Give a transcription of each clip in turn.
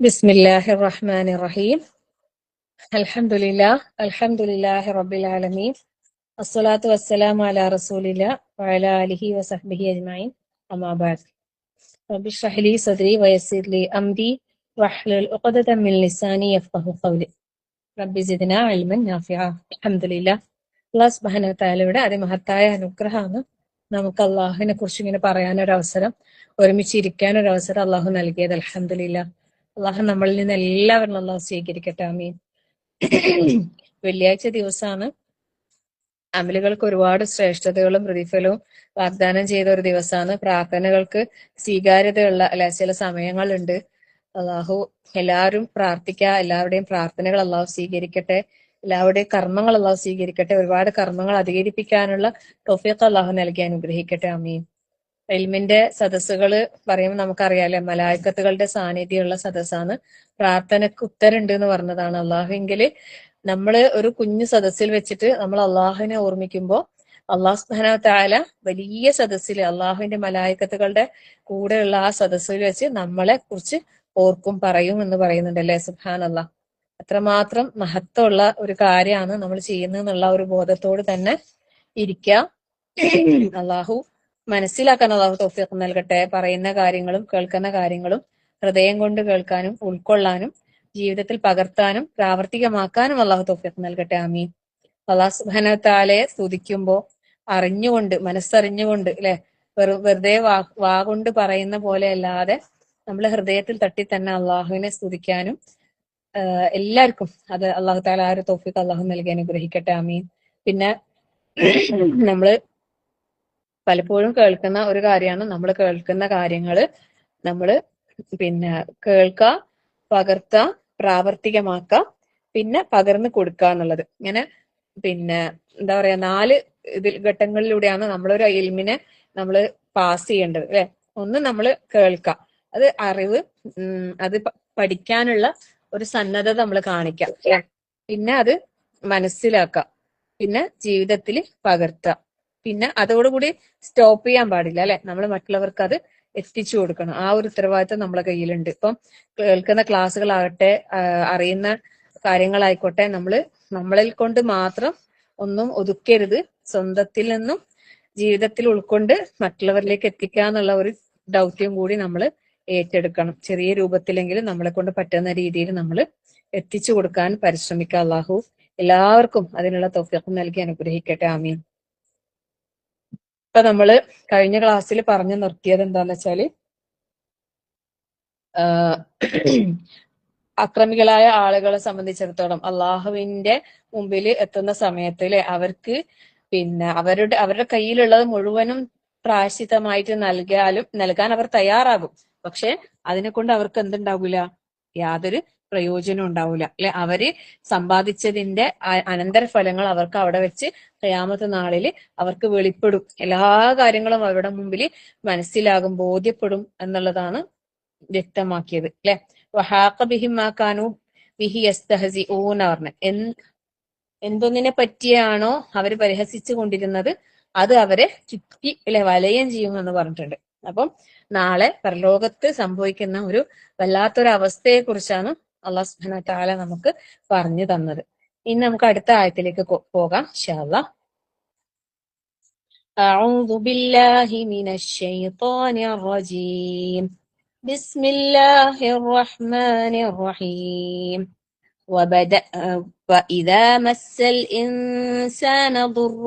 ബിസ്മില്ലാഹിർ റഹ്മാനിർ റഹീം. അൽഹംദുലില്ലാഹി റബ്ബിൽ ആലമീൻ. അസ്സലാത്തു വസ്സലാമു അലാ റസൂലില്ലാ വഅലാ ആലിഹി വസഹ്ബിഹി അജ്മഈൻ. അമ്മാ ബഅദ്. റബ്ബി ഇശ്റഹ് ലി സദ്രി വയസ്സിർ ലി അംരി വഹ്ലുൽ ഉഖ്ദതം മിൻ ലിസാനി യഫ്ഖഹു ഖൗലി. റബ്ബി സിദ്നാ ഇൽമൻ നാഫിഅ. അൽഹംദുലില്ലാഹ്. അല്ലാഹു സുബ്ഹാനഹു വ തആലയുടെ അതിമഹത്തായ അനുഗ്രഹമാണ് നമുക്ക് അള്ളാഹുവിനെ കുറിച്ച് ഇങ്ങനെ പറയാനൊരവസരം, ഒരുമിച്ച് ഇരിക്കാനൊരവസരം അള്ളാഹു നൽകിയത്. അൽഹംദുലില്ലാഹ്. അള്ളാഹു നമ്മളിൽ നിന്ന് എല്ലാവരും അള്ളാഹു സ്വീകരിക്കട്ടെ. ആമീൻ. വെള്ളിയാഴ്ച ദിവസമാണ്. അമലുകൾക്ക് ഒരുപാട് ശ്രേഷ്ഠതകളും പ്രതിഫലവും വാഗ്ദാനം ചെയ്ത ഒരു ദിവസമാണ്. പ്രാർത്ഥനകൾക്ക് സ്വീകാര്യതയുള്ള ചില സമയങ്ങളുണ്ട്. അള്ളാഹു എല്ലാവരും പ്രാർത്ഥിക്കുക. എല്ലാവരുടെയും പ്രാർത്ഥനകൾ അള്ളാഹു സ്വീകരിക്കട്ടെ. എല്ലാവരുടെയും കർമ്മങ്ങൾ അള്ളാഹു സ്വീകരിക്കട്ടെ. ഒരുപാട് കർമ്മങ്ങൾ അധികരിപ്പിക്കാനുള്ള തൗഫീഖ് അള്ളാഹു നൽകി അനുഗ്രഹിക്കട്ടെ. ആമീൻ. ഇൽമിന്റെ സദസ്സുകള് പറയുമ്പോൾ നമുക്കറിയാലേ, മലായിക്കത്തുകളുടെ സാന്നിധ്യമുള്ള സദസ്സാണ്. പ്രാർത്ഥനക്ക് ഉത്തരണ്ട് എന്ന് പറഞ്ഞതാണ്. അള്ളാഹുവിങ്കില് നമ്മള് ഒരു കുഞ്ഞു സദസ്സിൽ വെച്ചിട്ട് നമ്മൾ അള്ളാഹുവിനെ ഓർമ്മിക്കുമ്പോൾ അള്ളാഹു സുബ്ഹാനഹു വ തആല വലിയ സദസ്സിൽ അള്ളാഹുവിന്റെ മലായിക്കത്തുകളുടെ കൂടെയുള്ള ആ സദസ്സിൽ വെച്ച് നമ്മളെ കുറിച്ച് ഓർക്കും, പറയും എന്ന് പറയുന്നുണ്ടല്ലേ. സുബ്ഹാനല്ലാഹ്. അത്രമാത്രം മഹത്വമുള്ള ഒരു കാര്യമാണ് നമ്മൾ ചെയ്യുന്നതെന്നുള്ള ഒരു ബോധത്തോട് തന്നെ ഇരിക്കുക. അള്ളാഹു മനസ്സിലാക്കാൻ അള്ളാഹു തൗഫീഖ് നൽകട്ടെ. പറയുന്ന കാര്യങ്ങളും കേൾക്കുന്ന കാര്യങ്ങളും ഹൃദയം കൊണ്ട് കേൾക്കാനും ഉൾക്കൊള്ളാനും ജീവിതത്തിൽ പകർത്താനും പ്രാവർത്തികമാക്കാനും അള്ളാഹു തൗഫീഖ് നൽകട്ടെ. ആമീൻ. അള്ളാഹു സുബ്ഹാനഹു വ തആലയെ സ്തുതിക്കുമ്പോ അറിഞ്ഞുകൊണ്ട്, മനസ്സറിഞ്ഞുകൊണ്ട്, അല്ലെ, വെറുതെ വാ കൊണ്ട് പറയുന്ന പോലെ അല്ലാതെ നമ്മളെ ഹൃദയത്തിൽ തട്ടി തന്നെ അള്ളാഹുവിനെ സ്തുതിക്കാനും എല്ലാവർക്കും അത് അള്ളാഹു തആല ആ ഒരു തൗഫീഖ് അള്ളാഹു നൽകി അനുഗ്രഹിക്കട്ടെ. ആമീൻ. പിന്നെ നമ്മള് പലപ്പോഴും കേൾക്കുന്ന ഒരു കാര്യമാണ്, നമ്മൾ കേൾക്കുന്ന കാര്യങ്ങള് നമ്മള് കേൾക്കുക, പകർത്തുക, പ്രാവർത്തികമാക്കുക, പിന്നെ പകർന്നു കൊടുക്കുക എന്നുള്ളത്. ഇങ്ങനെ എന്താ പറയാ, 4 ഘട്ടങ്ങളിലൂടെയാണ് നമ്മളൊരു ഇൽമിനെ നമ്മള് പാസ് ചെയ്യേണ്ടത്, അല്ലെ. ഒന്ന് നമ്മള് കേൾക്കുക, അത് അറിവ്, അത് പഠിക്കാനുള്ള ഒരു സന്നദ്ധത നമ്മൾ കാണിക്കാം. പിന്നെ അത് മനസ്സിലാക്കുക, പിന്നെ ജീവിതത്തിൽ പകർത്തുക, പിന്നെ അതോടുകൂടി സ്റ്റോപ്പ് ചെയ്യാൻ പാടില്ല, അല്ലെ. നമ്മൾ മറ്റുള്ളവർക്ക് അത് എത്തിച്ചു കൊടുക്കണം. ആ ഒരു ഉത്തരവാദിത്വം നമ്മളെ കയ്യിലുണ്ട്. ഇപ്പം കേൾക്കുന്ന ക്ലാസ്സുകളാകട്ടെ, അറിയുന്ന കാര്യങ്ങളായിക്കോട്ടെ, നമ്മളിൽ കൊണ്ട് മാത്രം ഒന്നും ഒതുക്കരുത്. സ്വന്തത്തിൽ നിന്നും ജീവിതത്തിൽ ഉൾക്കൊണ്ട് മറ്റുള്ളവരിലേക്ക് എത്തിക്കുക എന്നുള്ള ഒരു ദൗത്യം കൂടി നമ്മൾ ഏറ്റെടുക്കണം. ചെറിയ രൂപത്തിലെങ്കിലും നമ്മളെ കൊണ്ട് പറ്റുന്ന രീതിയിൽ നമ്മൾ എത്തിച്ചു കൊടുക്കാൻ പരിശ്രമിക്കുക. അള്ളാഹു എല്ലാവർക്കും അതിനുള്ള തൗഫീഖ് നൽകി അനുഗ്രഹിക്കട്ടെ. ആമീൻ. ഇപ്പൊ നമ്മള് കഴിഞ്ഞ ക്ലാസ്സിൽ പറഞ്ഞു നിർത്തിയത് എന്താന്ന് വെച്ചാല്, അക്രമികളായ ആളുകളെ സംബന്ധിച്ചിടത്തോളം അള്ളാഹുവിന്റെ മുമ്പിൽ എത്തുന്ന സമയത്ത് അവർക്ക് അവരുടെ കയ്യിലുള്ളത് മുഴുവനും പ്രായശ്ചിത്തമായിട്ട് നൽകാൻ അവർ തയ്യാറാകും. പക്ഷെ അതിനെ കൊണ്ട് അവർക്ക് എന്തുണ്ടാവൂല, യാതൊരു പ്രയോജനം ഉണ്ടാവൂല, അല്ലെ. അവര് സമ്പാദിച്ചതിന്റെ അനന്തരഫലങ്ങൾ അവർക്ക് അവിടെ വെച്ച് ഖിയാമത്ത് നാളില് അവർക്ക് വെളിപ്പെടും. എല്ലാ കാര്യങ്ങളും അവരുടെ മുമ്പിൽ മനസ്സിലാകും, ബോധ്യപ്പെടും എന്നുള്ളതാണ് വ്യക്തമാക്കിയത്, അല്ലെ. വഹാഖ ബിഹിം മാ കാനൂ ബിഹി യസ്തഹസിഊന പറഞ്ഞ എന്തൊന്നിനെ പറ്റിയാണോ അവർ പരിഹസിച്ചു കൊണ്ടിരുന്നത് അത് അവരെ ചുറ്റി, അല്ലെ, വലയം ചെയ്യുമെന്ന് പറഞ്ഞിട്ടുണ്ട്. അപ്പം നാളെ പരലോകത്ത് സംഭവിക്കുന്ന ഒരു വല്ലാത്തൊരു അവസ്ഥയെ കുറിച്ചാണ് അള്ളാഹു സുബ്ഹാനഹു വ തആല നമുക്ക് പറഞ്ഞു തന്നത്. ഇനി നമുക്ക് അടുത്ത ആയത്തിലേക്ക് പോകാം ഇൻഷാ അല്ലാഹ്. അഊദു ബില്ലാഹി മിനശ് ശൈത്വാനിർ റജീം. ബിസ്മില്ലാഹിർ റഹ്മാനിർ റഹീം. وإذا مس الإنسان ضر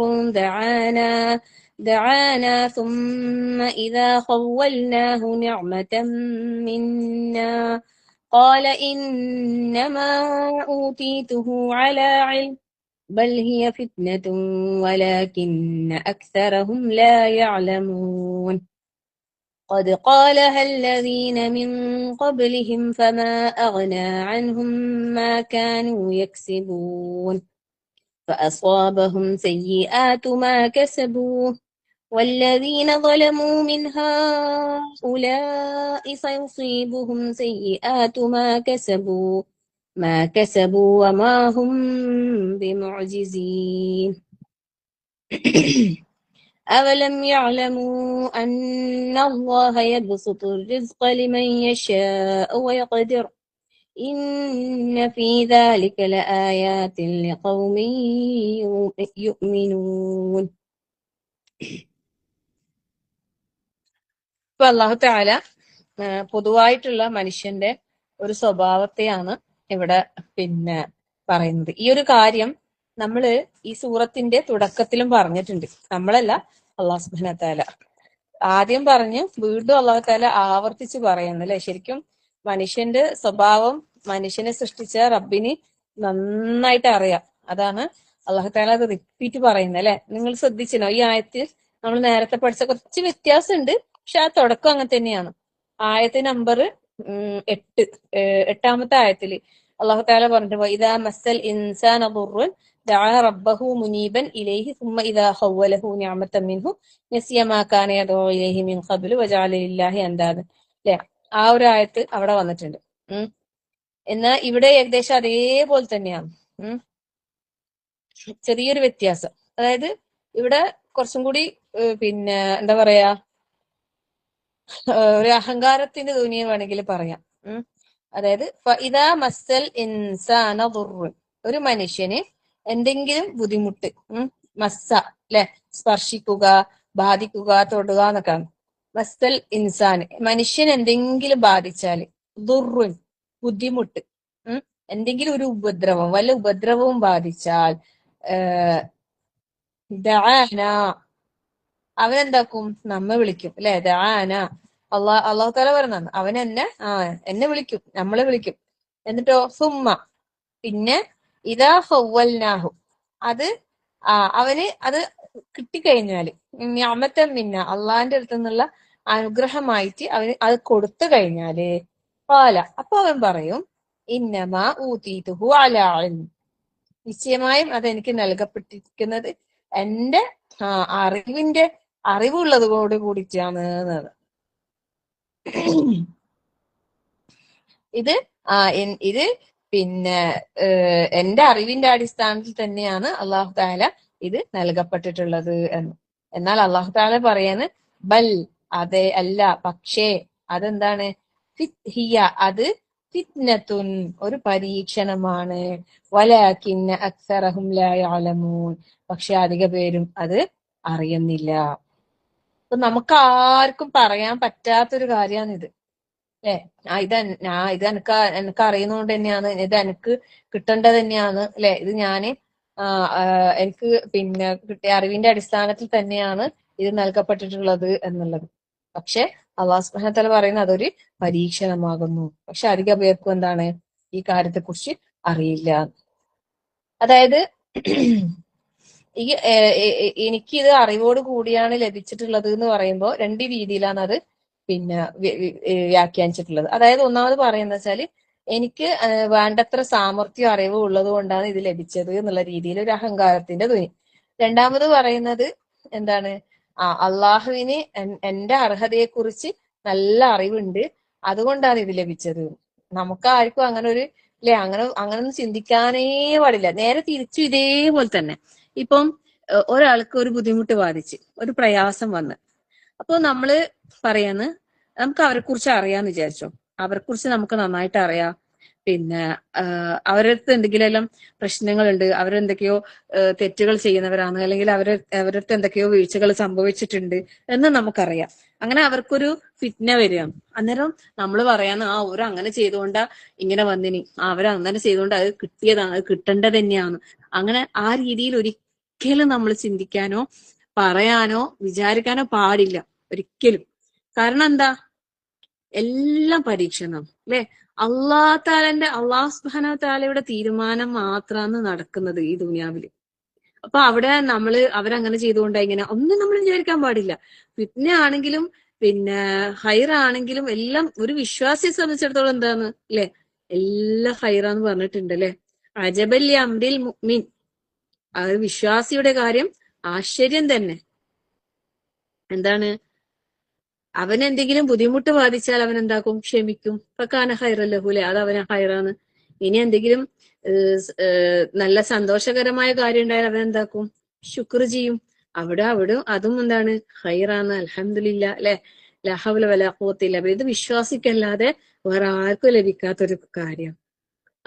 دعانا ثم إذا خولناه نعمة منا قال إنما أوتيته على علم بل هي فتنة ولكن أكثرهم لا يعلمون قد قالها الذين من قبلهم فما أغنى عنهم ما كانوا يكسبون فأصابهم سيئات ما كسبوا والذين ظلموا من هؤلاء سيصيبهم سيئات ما كسبوا وما هم بمعجزين أولم يعلموا أن الله يبسط الرزق لمن يشاء ويقدر ഇന്ന ഫീ ദാലിക ലആയാതിൻ ലിഖൗമിൻ യുഅ്മിനൂൻ. ഇപ്പൊ അല്ലാഹു തആല പൊതുവായിട്ടുള്ള മനുഷ്യന്റെ ഒരു സ്വഭാവത്തെയാണ് ഇവിടെ പിന്നെ പറയുന്നത്. ഈ ഒരു കാര്യം നമ്മള് ഈ സൂറത്തിന്റെ തുടക്കത്തിലും പറഞ്ഞിട്ടുണ്ട്. നമ്മളല്ല, അല്ലാഹു സുബ്ഹാനഹു വ തആല ആദ്യം പറഞ്ഞ് വീണ്ടും അല്ലാഹു തആല ആവർത്തിച്ച് പറയുന്നു അല്ലെ. ശരിക്കും മനുഷ്യന്റെ സ്വഭാവം മനുഷ്യനെ സൃഷ്ടിച്ച റബ്ബിന് നന്നായിട്ട് അറിയാം. അതാണ് അല്ലാഹു തആല അത് റിപ്പീറ്റ് പറയുന്നത് അല്ലെ. നിങ്ങൾ ശ്രദ്ധിച്ചിനോ ഈ ആയത്തിൽ നമ്മൾ നേരത്തെ പഠിച്ച കുറച്ച് വ്യത്യാസമുണ്ട്, പക്ഷെ ആ തുടക്കം അങ്ങനെ തന്നെയാണ്. ആയത്ത് നമ്പർ 8, എട്ടാമത്തെ ആയത്തില് അല്ലാഹു തആല പറഞ്ഞിട്ട് ഇദാ മസ്സൽ ഇൻസാന ദുർറുൻ ദഅ റബ്ബഹു മുനീബൻ ഇലൈഹി സുമ്മ ഇദാ ഖവ്വലഹു നിഅമതൻ മിൻഹു നസിയ മാ കാന യദഉ ഇലൈഹി മിൻ ഖബ്ലു വജഅല ലില്ലാഹി അൻദാദൻ. അല്ലെ, ആ ഒരു ആയത്ത് അവിടെ വന്നിട്ടുണ്ട്. എന്നാൽ ഇവിടെ ഏകദേശം അതേപോലെ തന്നെയാണ്. ചെറിയൊരു വ്യത്യാസം. അതായത് ഇവിടെ കുറച്ചും കൂടി പിന്നെ എന്താ പറയാ, ഒരു അഹങ്കാരത്തിന്റെ ധ്വനിയെ വേണമെങ്കിൽ പറയാം. അതായത് ഇദാ മസ്സൽ ഇൻസാന ദുർറുൻ, ഒരു മനുഷ്യന് എന്തെങ്കിലും ബുദ്ധിമുട്ട്, മസ്സ അല്ലെ, സ്പർശിക്കുക, ബാധിക്കുക, തൊടുക എന്നൊക്കെയാണ്. മസ്സൽ ഇൻസാൻ, മനുഷ്യൻ എന്തെങ്കിലും ബാധിച്ചാല്, ദുർറുൻ ബുദ്ധിമുട്ട്, എന്തെങ്കിലും ഒരു ഉപദ്രവം, വല്ല ഉപദ്രവവും ബാധിച്ചാൽ ദഅന, അവനെന്താക്കും, നമ്മെ വിളിക്കും അല്ലെ. ദഅന, അള്ളാഹു തആല പറയുന്നതാണ്, അവൻ എന്നെ വിളിക്കും, നമ്മളെ വിളിക്കും. എന്നിട്ടോ സുമ്മ, പിന്നെ ഇദാ ഖവ്വൽനാഹു, അത് അവന് അത് കിട്ടിക്കഴിഞ്ഞാല്, നിഅമതൻ മിന്ന, അള്ളാഹിന്റെ അടുത്ത് നിന്നുള്ള അനുഗ്രഹമായിട്ട് അവന് അത് കൊടുത്തു കഴിഞ്ഞാല് ഖാല, അപ്പൊ അവൻ പറയും ഇന്നമാ ഊതീതുഹു അലാ ഇൽം, നിശ്ചയമായും അതെനിക്ക് നൽകപ്പെട്ടിരിക്കുന്നത് എന്റെ അറിവുള്ളതോട് കൂടിയിട്ടാണ്. ഇത് ഇത് പിന്നെ എന്റെ അറിവിന്റെ അടിസ്ഥാനത്തിൽ തന്നെയാണ് അല്ലാഹു തആല ഇത് നൽകപ്പെട്ടിട്ടുള്ളത് എന്ന്. എന്നാൽ അല്ലാഹു തആല പറയാണ് ബൽ, അതെ, അല്ല, പക്ഷേ അതെന്താണ്, ഹിയ, അത് ഫിത്നത്തുൻ, ഒരു പരീക്ഷണമാണ്, വലാകിന്ന അക്സറഹും ലാ യഅലമൂൻ, പക്ഷെ അധിക പേരും അത് അറിയുന്നില്ല. അപ്പൊ നമുക്ക് ആർക്കും പറയാൻ പറ്റാത്തൊരു കാര്യമാണിത് അല്ലെ. ഇത് എനിക്ക് അറിയുന്നതുകൊണ്ട് തന്നെയാണ്, ഇത് എനിക്ക് കിട്ടേണ്ടത് തന്നെയാണ് അല്ലെ, ഇത് ഞാന് എനിക്ക് പിന്നെ കിട്ടിയ അറിവിന്റെ അടിസ്ഥാനത്തിൽ തന്നെയാണ് ഇത് നൽകപ്പെട്ടിട്ടുള്ളത് എന്നുള്ളത്. പക്ഷെ അല്ലാഹു സുബ്ഹാനഹു വ തആല പറയുന്നത് അതൊരു പരീക്ഷണമാകുന്നു. പക്ഷെ അധിക പേർക്കും എന്താണ്, ഈ കാര്യത്തെക്കുറിച്ച് അറിയില്ല. അതായത് എനിക്കിത് അറിവോട് കൂടിയാണ് ലഭിച്ചിട്ടുള്ളത് എന്ന് പറയുമ്പോൾ രണ്ട് രീതിയിലാണ് അത് പിന്നെ വ്യാഖ്യാനിച്ചിട്ടുള്ളത്. അതായത് ഒന്നാമത് പറയുന്നത് വെച്ചാല് എനിക്ക് വേണ്ടത്ര സാമർഥ്യം അറിവ് ഉള്ളത് കൊണ്ടാണ് ഇത് ലഭിച്ചത് എന്നുള്ള രീതിയിൽ ഒരു അഹങ്കാരത്തിന്റെ ധ്വനി. രണ്ടാമത് പറയുന്നത് എന്താണ്, അള്ളാഹുവിന് എന്റെ അർഹതയെക്കുറിച്ച് നല്ല അറിവുണ്ട്, അതുകൊണ്ടാണ് ഇത് ലഭിച്ചത്. നമുക്ക് ആർക്കും അങ്ങനെ ഒരു അല്ലെ, അങ്ങനൊന്നും ചിന്തിക്കാനേ പാടില്ല. നേരെ തിരിച്ചു ഇതേപോലെ തന്നെ ഇപ്പം ഒരാൾക്ക് ഒരു ബുദ്ധിമുട്ട് ബാധിച്ച്, ഒരു പ്രയാസം വന്ന്, അപ്പൊ നമ്മള് പറയാന്ന്, നമുക്ക് അവരെ കുറിച്ച് അറിയാന്ന് വിചാരിച്ചോ, അവരെ കുറിച്ച് നമുക്ക് നന്നായിട്ട് അറിയാം, പിന്നെ അവരടുത്ത് എന്തെങ്കിലും പ്രശ്നങ്ങളുണ്ട്, അവരെന്തൊക്കെയോ തെറ്റുകൾ ചെയ്യുന്നവരാണ്, അല്ലെങ്കിൽ അവരടുത്ത് എന്തൊക്കെയോ വീഴ്ചകൾ സംഭവിച്ചിട്ടുണ്ട് എന്ന് നമുക്കറിയാം. അങ്ങനെ അവർക്കൊരു ഫിറ്റ്ന വരികയാണ്. അന്നേരം നമ്മൾ പറയാന്ന്, ഓരോ അങ്ങനെ ചെയ്തുകൊണ്ടാ ഇങ്ങനെ വന്നിനി, അവരങ്ങനെ ചെയ്തുകൊണ്ട് അത് കിട്ടിയതാണ്, അത് കിട്ടേണ്ടത് തന്നെയാണ്. അങ്ങനെ ആ രീതിയിൽ ഒരിക്കലും നമ്മൾ ചിന്തിക്കാനോ പറയാനോ വിചാരിക്കാനോ പാടില്ല, ഒരിക്കലും. കാരണം എന്താ, എല്ലാം പരീക്ഷണം അല്ലെ. അള്ളാഹു സുബ്ഹാനഹു വ തആലയുടെ തീരുമാനം മാത്രമാണ് നടക്കുന്നത് ഈ ദുനിയാവില്. അപ്പൊ അവിടെ അവരങ്ങനെ ചെയ്തുകൊണ്ട് ഇങ്ങനെ ഒന്നും നമ്മൾ വിചാരിക്കാൻ പാടില്ല. ഫിത്ന ആണെങ്കിലും പിന്നെ ഹൈറാണെങ്കിലും എല്ലാം ഒരു വിശ്വാസിയെ സംബന്ധിച്ചിടത്തോളം എന്താണ് അല്ലെ, എല്ലാം ഹൈറാന്ന് പറഞ്ഞിട്ടുണ്ട് അല്ലെ. അജബൽ ലി അംരിൽ മുഅ്മിൻ, ആ വിശ്വാസിയുടെ കാര്യം ആശ്ചര്യം തന്നെ. എന്താണ്, അവന് എന്തെങ്കിലും ബുദ്ധിമുട്ട് ബാധിച്ചാൽ അവൻ എന്താക്കും, ക്ഷമിക്കും. ഫകാന ഖൈറൻ ലഹു, അത് അവന് ഹൈറാണ്. ഇനി എന്തെങ്കിലും നല്ല സന്തോഷകരമായ കാര്യം ഉണ്ടായാൽ അവൻ എന്താക്കും, ശുക്ർ ചെയ്യും. അവിടെ അതും എന്താണ്, ഹൈറാണ്, അൽഹംദുലില്ലാ അല്ലെ. ലാ ഹൗല വലാ ഖുവത ഇല്ലാ ബില്ലാഹ്. ഇത് വിശ്വാസിക്കല്ലാതെ വേറെ ആർക്കും ലഭിക്കാത്തൊരു കാര്യം.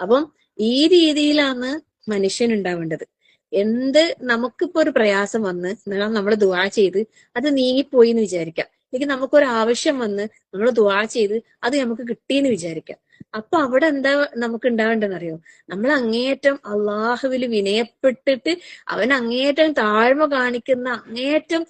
അപ്പം ഈ രീതിയിലാണ് മനുഷ്യൻ ഉണ്ടാവേണ്ടത്. എന്ത് നമുക്കിപ്പോ ഒരു പ്രയാസം വന്ന് നമ്മൾ ദുആ ചെയ്ത് അത് നീങ്ങിപ്പോയി എന്ന് വിചാരിക്കാം. അല്ലെങ്കിൽ നമുക്കൊരു ആവശ്യം വന്ന് നമ്മൾ ദുആ ചെയ്ത് അത് നമുക്ക് കിട്ടിയെന്ന് വിചാരിക്കാം. അപ്പൊ അവിടെ എന്താ നമുക്ക് ഉണ്ടാവേണ്ടതെന്ന് അറിയോ? നമ്മൾ അങ്ങേയറ്റം അള്ളാഹുവിൽ വിനയപ്പെട്ടിട്ട് അവൻ അങ്ങേയറ്റം താഴ്മ കാണിക്കുന്ന അങ്ങേയറ്റം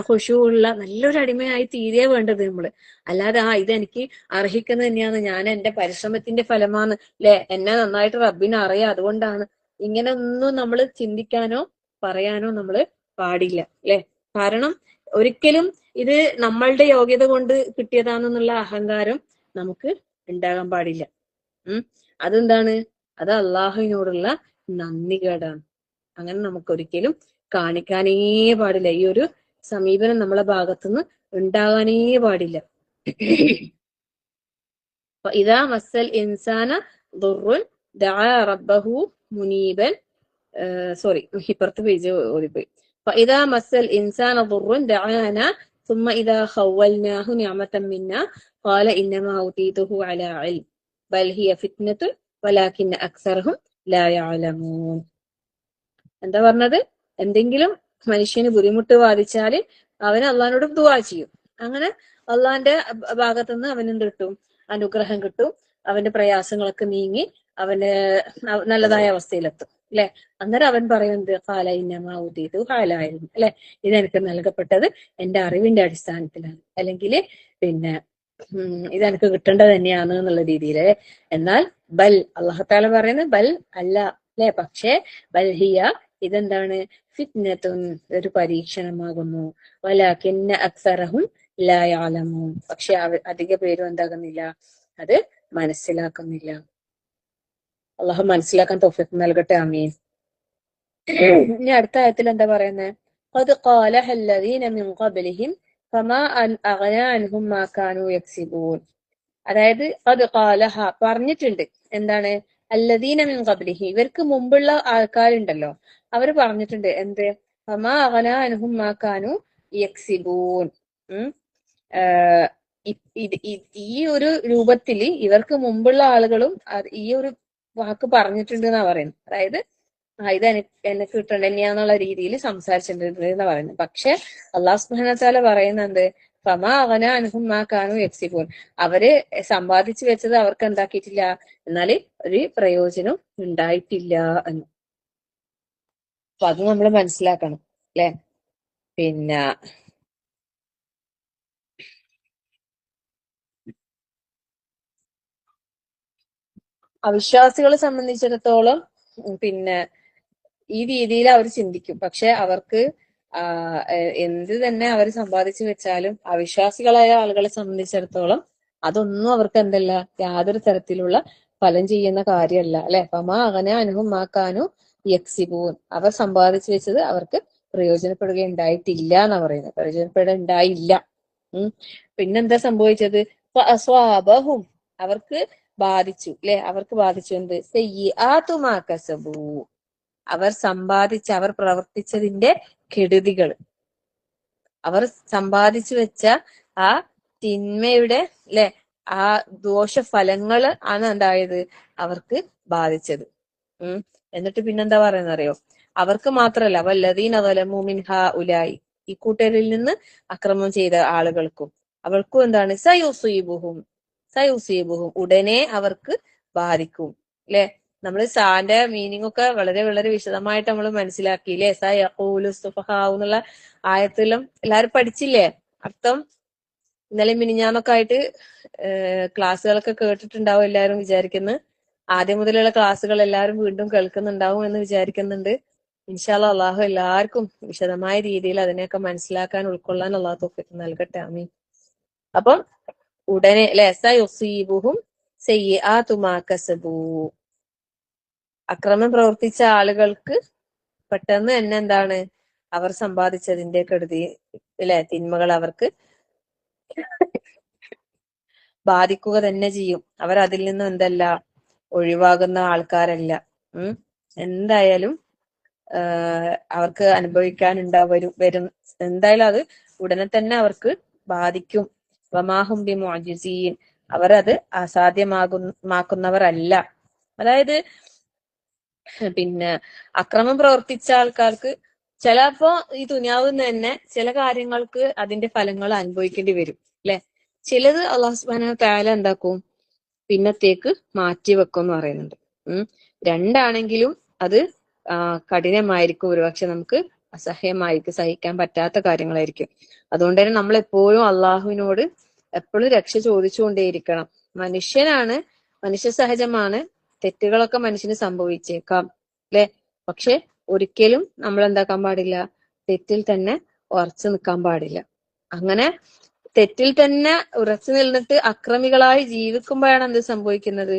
ഖുശൂഉള്ള നല്ലൊരു അടിമയായി തീരെ വേണ്ടത് നമ്മള്. അല്ലാതെ ഇതെനിക്ക് അർഹിക്കുന്നത് തന്നെയാണ്, ഞാൻ എന്റെ പരിശ്രമത്തിന്റെ ഫലമാണ്, ല്ലെ, എന്നെ നന്നായിട്ട് റബ്ബിന് അറിയാം, അതുകൊണ്ടാണ്, ഇങ്ങനെ ഒന്നും നമ്മൾ ചിന്തിക്കാനോ പറയാനോ നമ്മൾ പാടില്ല, ല്ലെ. കാരണം ഒരിക്കലും ഇത് നമ്മളുടെ യോഗ്യത കൊണ്ട് കിട്ടിയതാണെന്നുള്ള അഹങ്കാരം നമുക്ക് ഉണ്ടാകാൻ പാടില്ല. അതെന്താണ്? അത് അള്ളാഹുവിനോടുള്ള നന്ദികേടാണ്. അങ്ങനെ നമുക്ക് ഒരിക്കലും കാണിക്കാനേ പാടില്ല. ഈ ഒരു സമീപനം നമ്മളെ ഭാഗത്തുനിന്ന് ഉണ്ടാകാനേ പാടില്ല. ഇദാ മസ്സൽ ഇൻസാന ദുർറുൻ ദഅ റബ്ബഹു മുനീബൻ, സോറി, ഇപ്പുറത്ത് പേജ് ഓടിപ്പോയി. فإذا مس الإنسان ضر دعانا ثم إذا خولناه نعمة منا قال إنما أوتيته على علم بل هي فتنة ولكن أكثرهم لا يعلمون. എന്താ പറഞ്ഞത്? എന്തെങ്കിലും മനുഷ്യന് ബുദ്ധിമുട്ട് ബാധിച്ചാല് അവന് അള്ളാഹിനോട് ദുആ ചെയ്യും. അങ്ങനെ അള്ളാഹിന്റെ ഭാഗത്തുനിന്ന് അവന് എന്ത് കിട്ടും? അനുഗ്രഹം കിട്ടും. അവന്റെ പ്രയാസങ്ങളൊക്കെ നീങ്ങി അവന് നല്ലതായ അവസ്ഥയിലെത്തും, അല്ലെ. അന്നേരം അവൻ പറയുന്നത് ഖാല ഇന്നമാ ഊതീതു അലാ ഇൽം, അല്ലെ, ഇതെനിക്ക് നൽകപ്പെട്ടത് എന്റെ അറിവിന്റെ അടിസ്ഥാനത്തിലാണ്, അല്ലെങ്കിൽ ഇതെനിക്ക് കിട്ടേണ്ടത് തന്നെയാണ് എന്നുള്ള രീതിയില്. എന്നാൽ ബൽ, അള്ളാഹു തആല പറയുന്നത് ബൽ അല്ല, അല്ലെ, പക്ഷേ ബൽ ഹിയ, ഇതെന്താണ്? ഫിത്നത്തുൻ, ഒരു പരീക്ഷണമാകുന്നു. വലാകിന്ന അക്സറഹും ലാ യഅലമൂൻ, പക്ഷെ അധിക പേരും എന്താകുന്നില്ല, അത് മനസ്സിലാക്കുന്നില്ല. അള്ളാഹു മനസ്സിലാക്കാൻ തൗഫീഖ് നൽകട്ടെ, ആമീൻ. ഇനി അടുത്ത ആയത്തിൽ എന്താ പറയുന്നത്? ഖദ് ഖാലഹ അല്ലദീന മിൻ ഖബ്ലിഹിം ഫമാ അഗ്നാ അൻഹും മാ കാനൂ യക്സിബൂൻ. അതായത് ഖദ് ഖാലഹ, പറഞ്ഞിട്ടുണ്ട്. എന്താണ്? അല്ലദീന മിൻ ഖബ്ലിഹി, ഇവർക്ക് മുമ്പുള്ള ആൾക്കാരുണ്ടല്ലോ, അവർ പറഞ്ഞിട്ടുണ്ട്. എന്ത്? ഫമാ അഗ്നാ അൻഹും മാ കാനൂ യക്സിബൂൻ. ഈ ഒരു രൂപത്തില് ഇവർക്ക് മുമ്പുള്ള ആളുകളും ഈ ഒരു വാക്ക് പറഞ്ഞിട്ടുണ്ട് എന്നാ പറയുന്നത്. അതായത് ഇത് എന്നെ കിട്ടേണ്ട തന്നെയാന്നുള്ള രീതിയിൽ സംസാരിച്ചിട്ടുണ്ട് എന്നാ പറയുന്നത്. പക്ഷെ അള്ളാഹു സുബ്ഹാനഹു വ തആല പറയുന്നത് ഫമാ അഗ്നാ അൻഹും മാ കാനൂ യക്സിബൂൻ, അവര് സമ്പാദിച്ചു വെച്ചത് അവർക്ക് എന്താക്കിയിട്ടില്ല, എന്നാല് ഒരു പ്രയോജനം ഉണ്ടായിട്ടില്ല എന്ന്. അപ്പൊ അത് നമ്മൾ മനസ്സിലാക്കണം, അല്ലെ. അവിശ്വാസികളെ സംബന്ധിച്ചിടത്തോളം ഈ രീതിയിൽ അവർ ചിന്തിക്കും. പക്ഷെ അവർക്ക് എന്ത് തന്നെ അവർ സമ്പാദിച്ചു വെച്ചാലും അവിശ്വാസികളായ ആളുകളെ സംബന്ധിച്ചിടത്തോളം അതൊന്നും അവർക്ക് എന്തല്ല, യാതൊരു തരത്തിലുള്ള ഫലം ചെയ്യുന്ന കാര്യമല്ല, അല്ലെ. ഫമാ അഗ്നാ അൻഹും മാ കാനൂ യക്സിബൂൻ, അവർ സമ്പാദിച്ചു വെച്ചത് അവർക്ക് പ്രയോജനപ്പെടുകയുണ്ടായിട്ടില്ല എന്നാ പറയുന്നത്. പ്രയോജനപ്പെടുകയുണ്ടായില്ല. പിന്നെന്താ സംഭവിച്ചത്? ഫഅസ്വാബഹും, അവർക്ക് ബാധിച്ചു, അല്ലെ, അവർക്ക് ബാധിച്ചു എന്ത്? സയ്യിആതു മാ കസബൂ, അവർ പ്രവർത്തിച്ചതിന്റെ കെടുതികൾ, അവർ സമ്പാദിച്ചു വെച്ച ആ തിന്മയുടെ, അല്ലെ, ആ ദോഷഫലങ്ങൾ ആണ് എന്തായത്, അവർക്ക് ബാധിച്ചത്. എന്നിട്ട് പിന്നെന്താ പറയുന്നത് അറിയോ? അവർക്ക് മാത്രല്ല, വല്ലദീന ളലമൂ മിൻ ഹഉലായി, ഈ കൂട്ടരിൽ നിന്ന് അക്രമം ചെയ്ത ആളുകൾക്കും അവർക്കും എന്താണ്? സയുസീബുഹും, ഉടനെ അവർക്ക് ബാധിക്കും, അല്ലെ. നമ്മൾ സാന്റെ മീനിങ് ഒക്കെ വളരെ വളരെ വിശദമായിട്ട് നമ്മൾ മനസ്സിലാക്കിയില്ലേ? സയഖൂലു സുഫഹാഉ എന്നുള്ള ആയത്തിലും എല്ലാരും പഠിച്ചില്ലേ അർത്ഥം? ഇന്നലെ മിനിഞ്ഞാന്നൊക്കെ ആയിട്ട് ക്ലാസ്സുകളൊക്കെ കേട്ടിട്ടുണ്ടാവും എല്ലാരും വിചാരിക്കുന്നു. ആദ്യം മുതലുള്ള ക്ലാസ്സുകൾ എല്ലാവരും വീണ്ടും കേൾക്കുന്നുണ്ടാവും എന്ന് വിചാരിക്കുന്നുണ്ട്. ഇൻഷാ അല്ലാഹ് അള്ളാഹു എല്ലാവർക്കും വിശദമായ രീതിയിൽ അതിനെയൊക്കെ മനസ്സിലാക്കാൻ, ഉൾക്കൊള്ളാൻ അള്ളാഹു തൗഫീഖ് നൽകട്ടെ, ആമീൻ. അപ്പം ഉടനെ, അല്ലെ, സയുസീബുഹും സയ്യിആതു മാ കസബൂ, അക്രമം പ്രവർത്തിച്ച ആളുകൾക്ക് പെട്ടെന്ന് തന്നെ എന്താണ്, അവർ സമ്പാദിച്ചതിന്റെ കെടുതി, അല്ലെ, തിന്മകൾ അവർക്ക് ബാധിക്കുക തന്നെ ചെയ്യും. അവർ അതിൽ നിന്നും എന്തല്ല, ഒഴിവാകുന്ന ആൾക്കാരല്ല. എന്തായാലും അവർക്ക് വരും എന്തായാലും അത് ഉടനെ തന്നെ അവർക്ക് ബാധിക്കും. വമാഹും ബിമുഅ്ജിസീൻ, അവർ അത് അസാധ്യമാക്കുന്നവരല്ല. അതായത് പിന്നെ അക്രമം പ്രവർത്തിച്ച ആൾക്കാർക്ക് ചിലപ്പോ ഈ ദുനിയാവിൽ നിന്ന് തന്നെ ചില കാര്യങ്ങൾക്ക് അതിന്റെ ഫലങ്ങൾ അനുഭവിക്കേണ്ടി വരും അല്ലെ. ചിലത് അള്ളാഹു സുബ്ഹാനഹു തആല എന്താക്കും, പിന്നത്തേക്ക് മാറ്റി വെക്കും എന്ന് പറയുന്നുണ്ട്. രണ്ടാണെങ്കിലും അത് കഠിനമായിരിക്കും, ഒരുപക്ഷെ നമുക്ക് അസഹ്യമായിരിക്കും, സഹിക്കാൻ പറ്റാത്ത കാര്യങ്ങളായിരിക്കും. അതുകൊണ്ട് തന്നെ നമ്മൾ എപ്പോഴും അള്ളാഹുവിനോട് എപ്പോഴും രക്ഷ ചോദിച്ചുകൊണ്ടേയിരിക്കണം. മനുഷ്യനാണ്, മനുഷ്യ സഹജമാണ്, തെറ്റുകളൊക്കെ മനുഷ്യന് സംഭവിച്ചേക്കാം അല്ലെ. പക്ഷെ ഒരിക്കലും നമ്മൾ എന്താക്കാൻ പാടില്ല, തെറ്റിൽ തന്നെ ഉറച്ചു നിൽക്കാൻ പാടില്ല. അങ്ങനെ തെറ്റിൽ തന്നെ ഉറച്ചു നിന്നിട്ട് അക്രമികളായി ജീവിക്കുമ്പോഴാണ് എന്ത് സംഭവിക്കുന്നത്,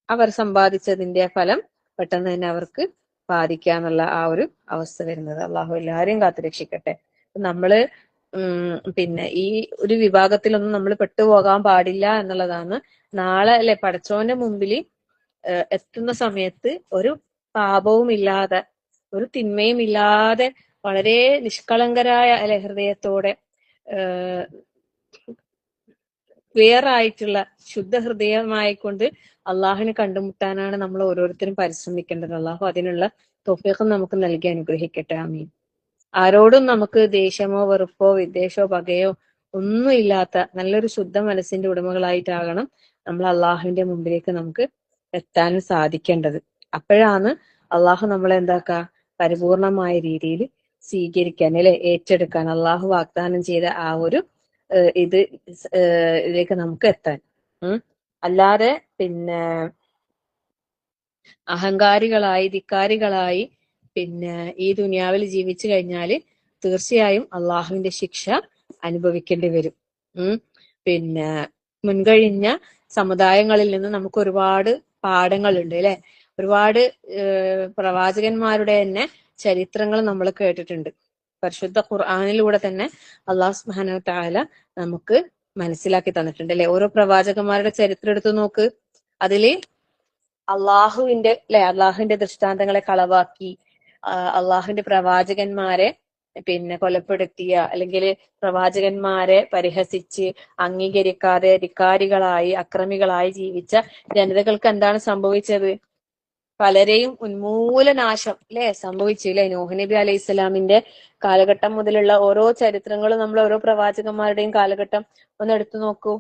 അവർ സമ്പാദിച്ചതിന്റെ ഫലം പെട്ടെന്ന് തന്നെ അവർക്ക് ബാധിക്കാന്നുള്ള ആ ഒരു അവസ്ഥ വരുന്നത്. അള്ളാഹു എല്ലാവരെയും കാത്തുരക്ഷിക്കട്ടെ. നമ്മള് പിന്നെ ഈ ഒരു വിഭാഗത്തിലൊന്നും നമ്മൾ പെട്ടുപോകാൻ പാടില്ല എന്നുള്ളതാണ്. നാളെ അല്ലെ പടച്ചോന്റെ മുമ്പിൽ എത്തുന്ന സമയത്ത് ഒരു പാപവും ഇല്ലാതെ, ഒരു തിന്മയും ഇല്ലാതെ, വളരെ നിഷ്കളങ്കരായ അല്ലെ ഹൃദയത്തോടെ ക്ലിയർ ആയിട്ടുള്ള ശുദ്ധ ഹൃദയമായിക്കൊണ്ട് അള്ളാഹുവിനെ കണ്ടുമുട്ടാനാണ് നമ്മൾ ഓരോരുത്തരും പരിശ്രമിക്കേണ്ടത്. അള്ളാഹു അതിനുള്ള തൗഫീഖ് നമുക്ക് നൽകി അനുഗ്രഹിക്കട്ടെ. ആമീൻ. ആരോടും നമുക്ക് ദേഷ്യമോ വെറുപ്പോ വിദ്വേഷമോ പകയോ ഒന്നും ഇല്ലാത്ത നല്ലൊരു ശുദ്ധ മനസ്സിന്റെ ഉടമകളായിട്ടാകണം നമ്മൾ അള്ളാഹുവിന്റെ മുമ്പിലേക്ക് നമുക്ക് എത്താൻ സാധിക്കേണ്ടത്. അപ്പോഴാണ് അള്ളാഹു നമ്മളെ എന്താക്കുക, പരിപൂർണമായ രീതിയിൽ സ്വീകരിക്കാൻ അല്ലെ, ഏറ്റെടുക്കാൻ, അള്ളാഹു വാഗ്ദാനം ചെയ്ത ആ ഒരു ഇതിലേക്ക് നമുക്ക് എത്താൻ. അല്ലാതെ പിന്നെ അഹങ്കാരികളായി ധിക്കാരികളായി പിന്നെ ഈ ദുനിയാവിൽ ജീവിച്ചു കഴിഞ്ഞാല് തീർച്ചയായും അള്ളാഹുവിന്റെ ശിക്ഷ അനുഭവിക്കേണ്ടി വരും. പിന്നെ മുൻകഴിഞ്ഞ സമുദായങ്ങളിൽ നിന്ന് നമുക്ക് ഒരുപാട് പാഠങ്ങളുണ്ട് അല്ലെ. ഒരുപാട് പ്രവാചകന്മാരുടെ തന്നെ ചരിത്രങ്ങൾ നമ്മൾ കേട്ടിട്ടുണ്ട്. പരിശുദ്ധ ഖുർആനിലൂടെ തന്നെ അള്ളാഹു സുബ്ഹാനഹു തആല നമുക്ക് മനസ്സിലാക്കി തന്നിട്ടുണ്ട് അല്ലെ. ഓരോ പ്രവാചകന്മാരുടെ ചരിത്രം എടുത്തു നോക്ക്. അതില് അള്ളാഹുവിന്റെ ദൃഷ്ടാന്തങ്ങളെ കളവാക്കി അള്ളാഹുവിന്റെ പ്രവാചകന്മാരെ പിന്നെ കൊലപ്പെടുത്തിയ, അല്ലെങ്കിൽ പ്രവാചകന്മാരെ പരിഹസിച്ച് അംഗീകരിക്കാതെ ധിക്കാരികളായി അക്രമികളായി ജീവിച്ച ജനതകൾക്ക് എന്താണ് സംഭവിച്ചത്? പലരെയും ഉന്മൂലനാശം അല്ലെ സംഭവിച്ചു അല്ലെ. നൂഹ് നബി അലൈഹി സ്വലാമിന്റെ കാലഘട്ടം മുതലുള്ള ഓരോ ചരിത്രങ്ങളും നമ്മൾ ഓരോ പ്രവാചകന്മാരുടെയും കാലഘട്ടം ഒന്ന് എടുത്തു നോക്കൂ.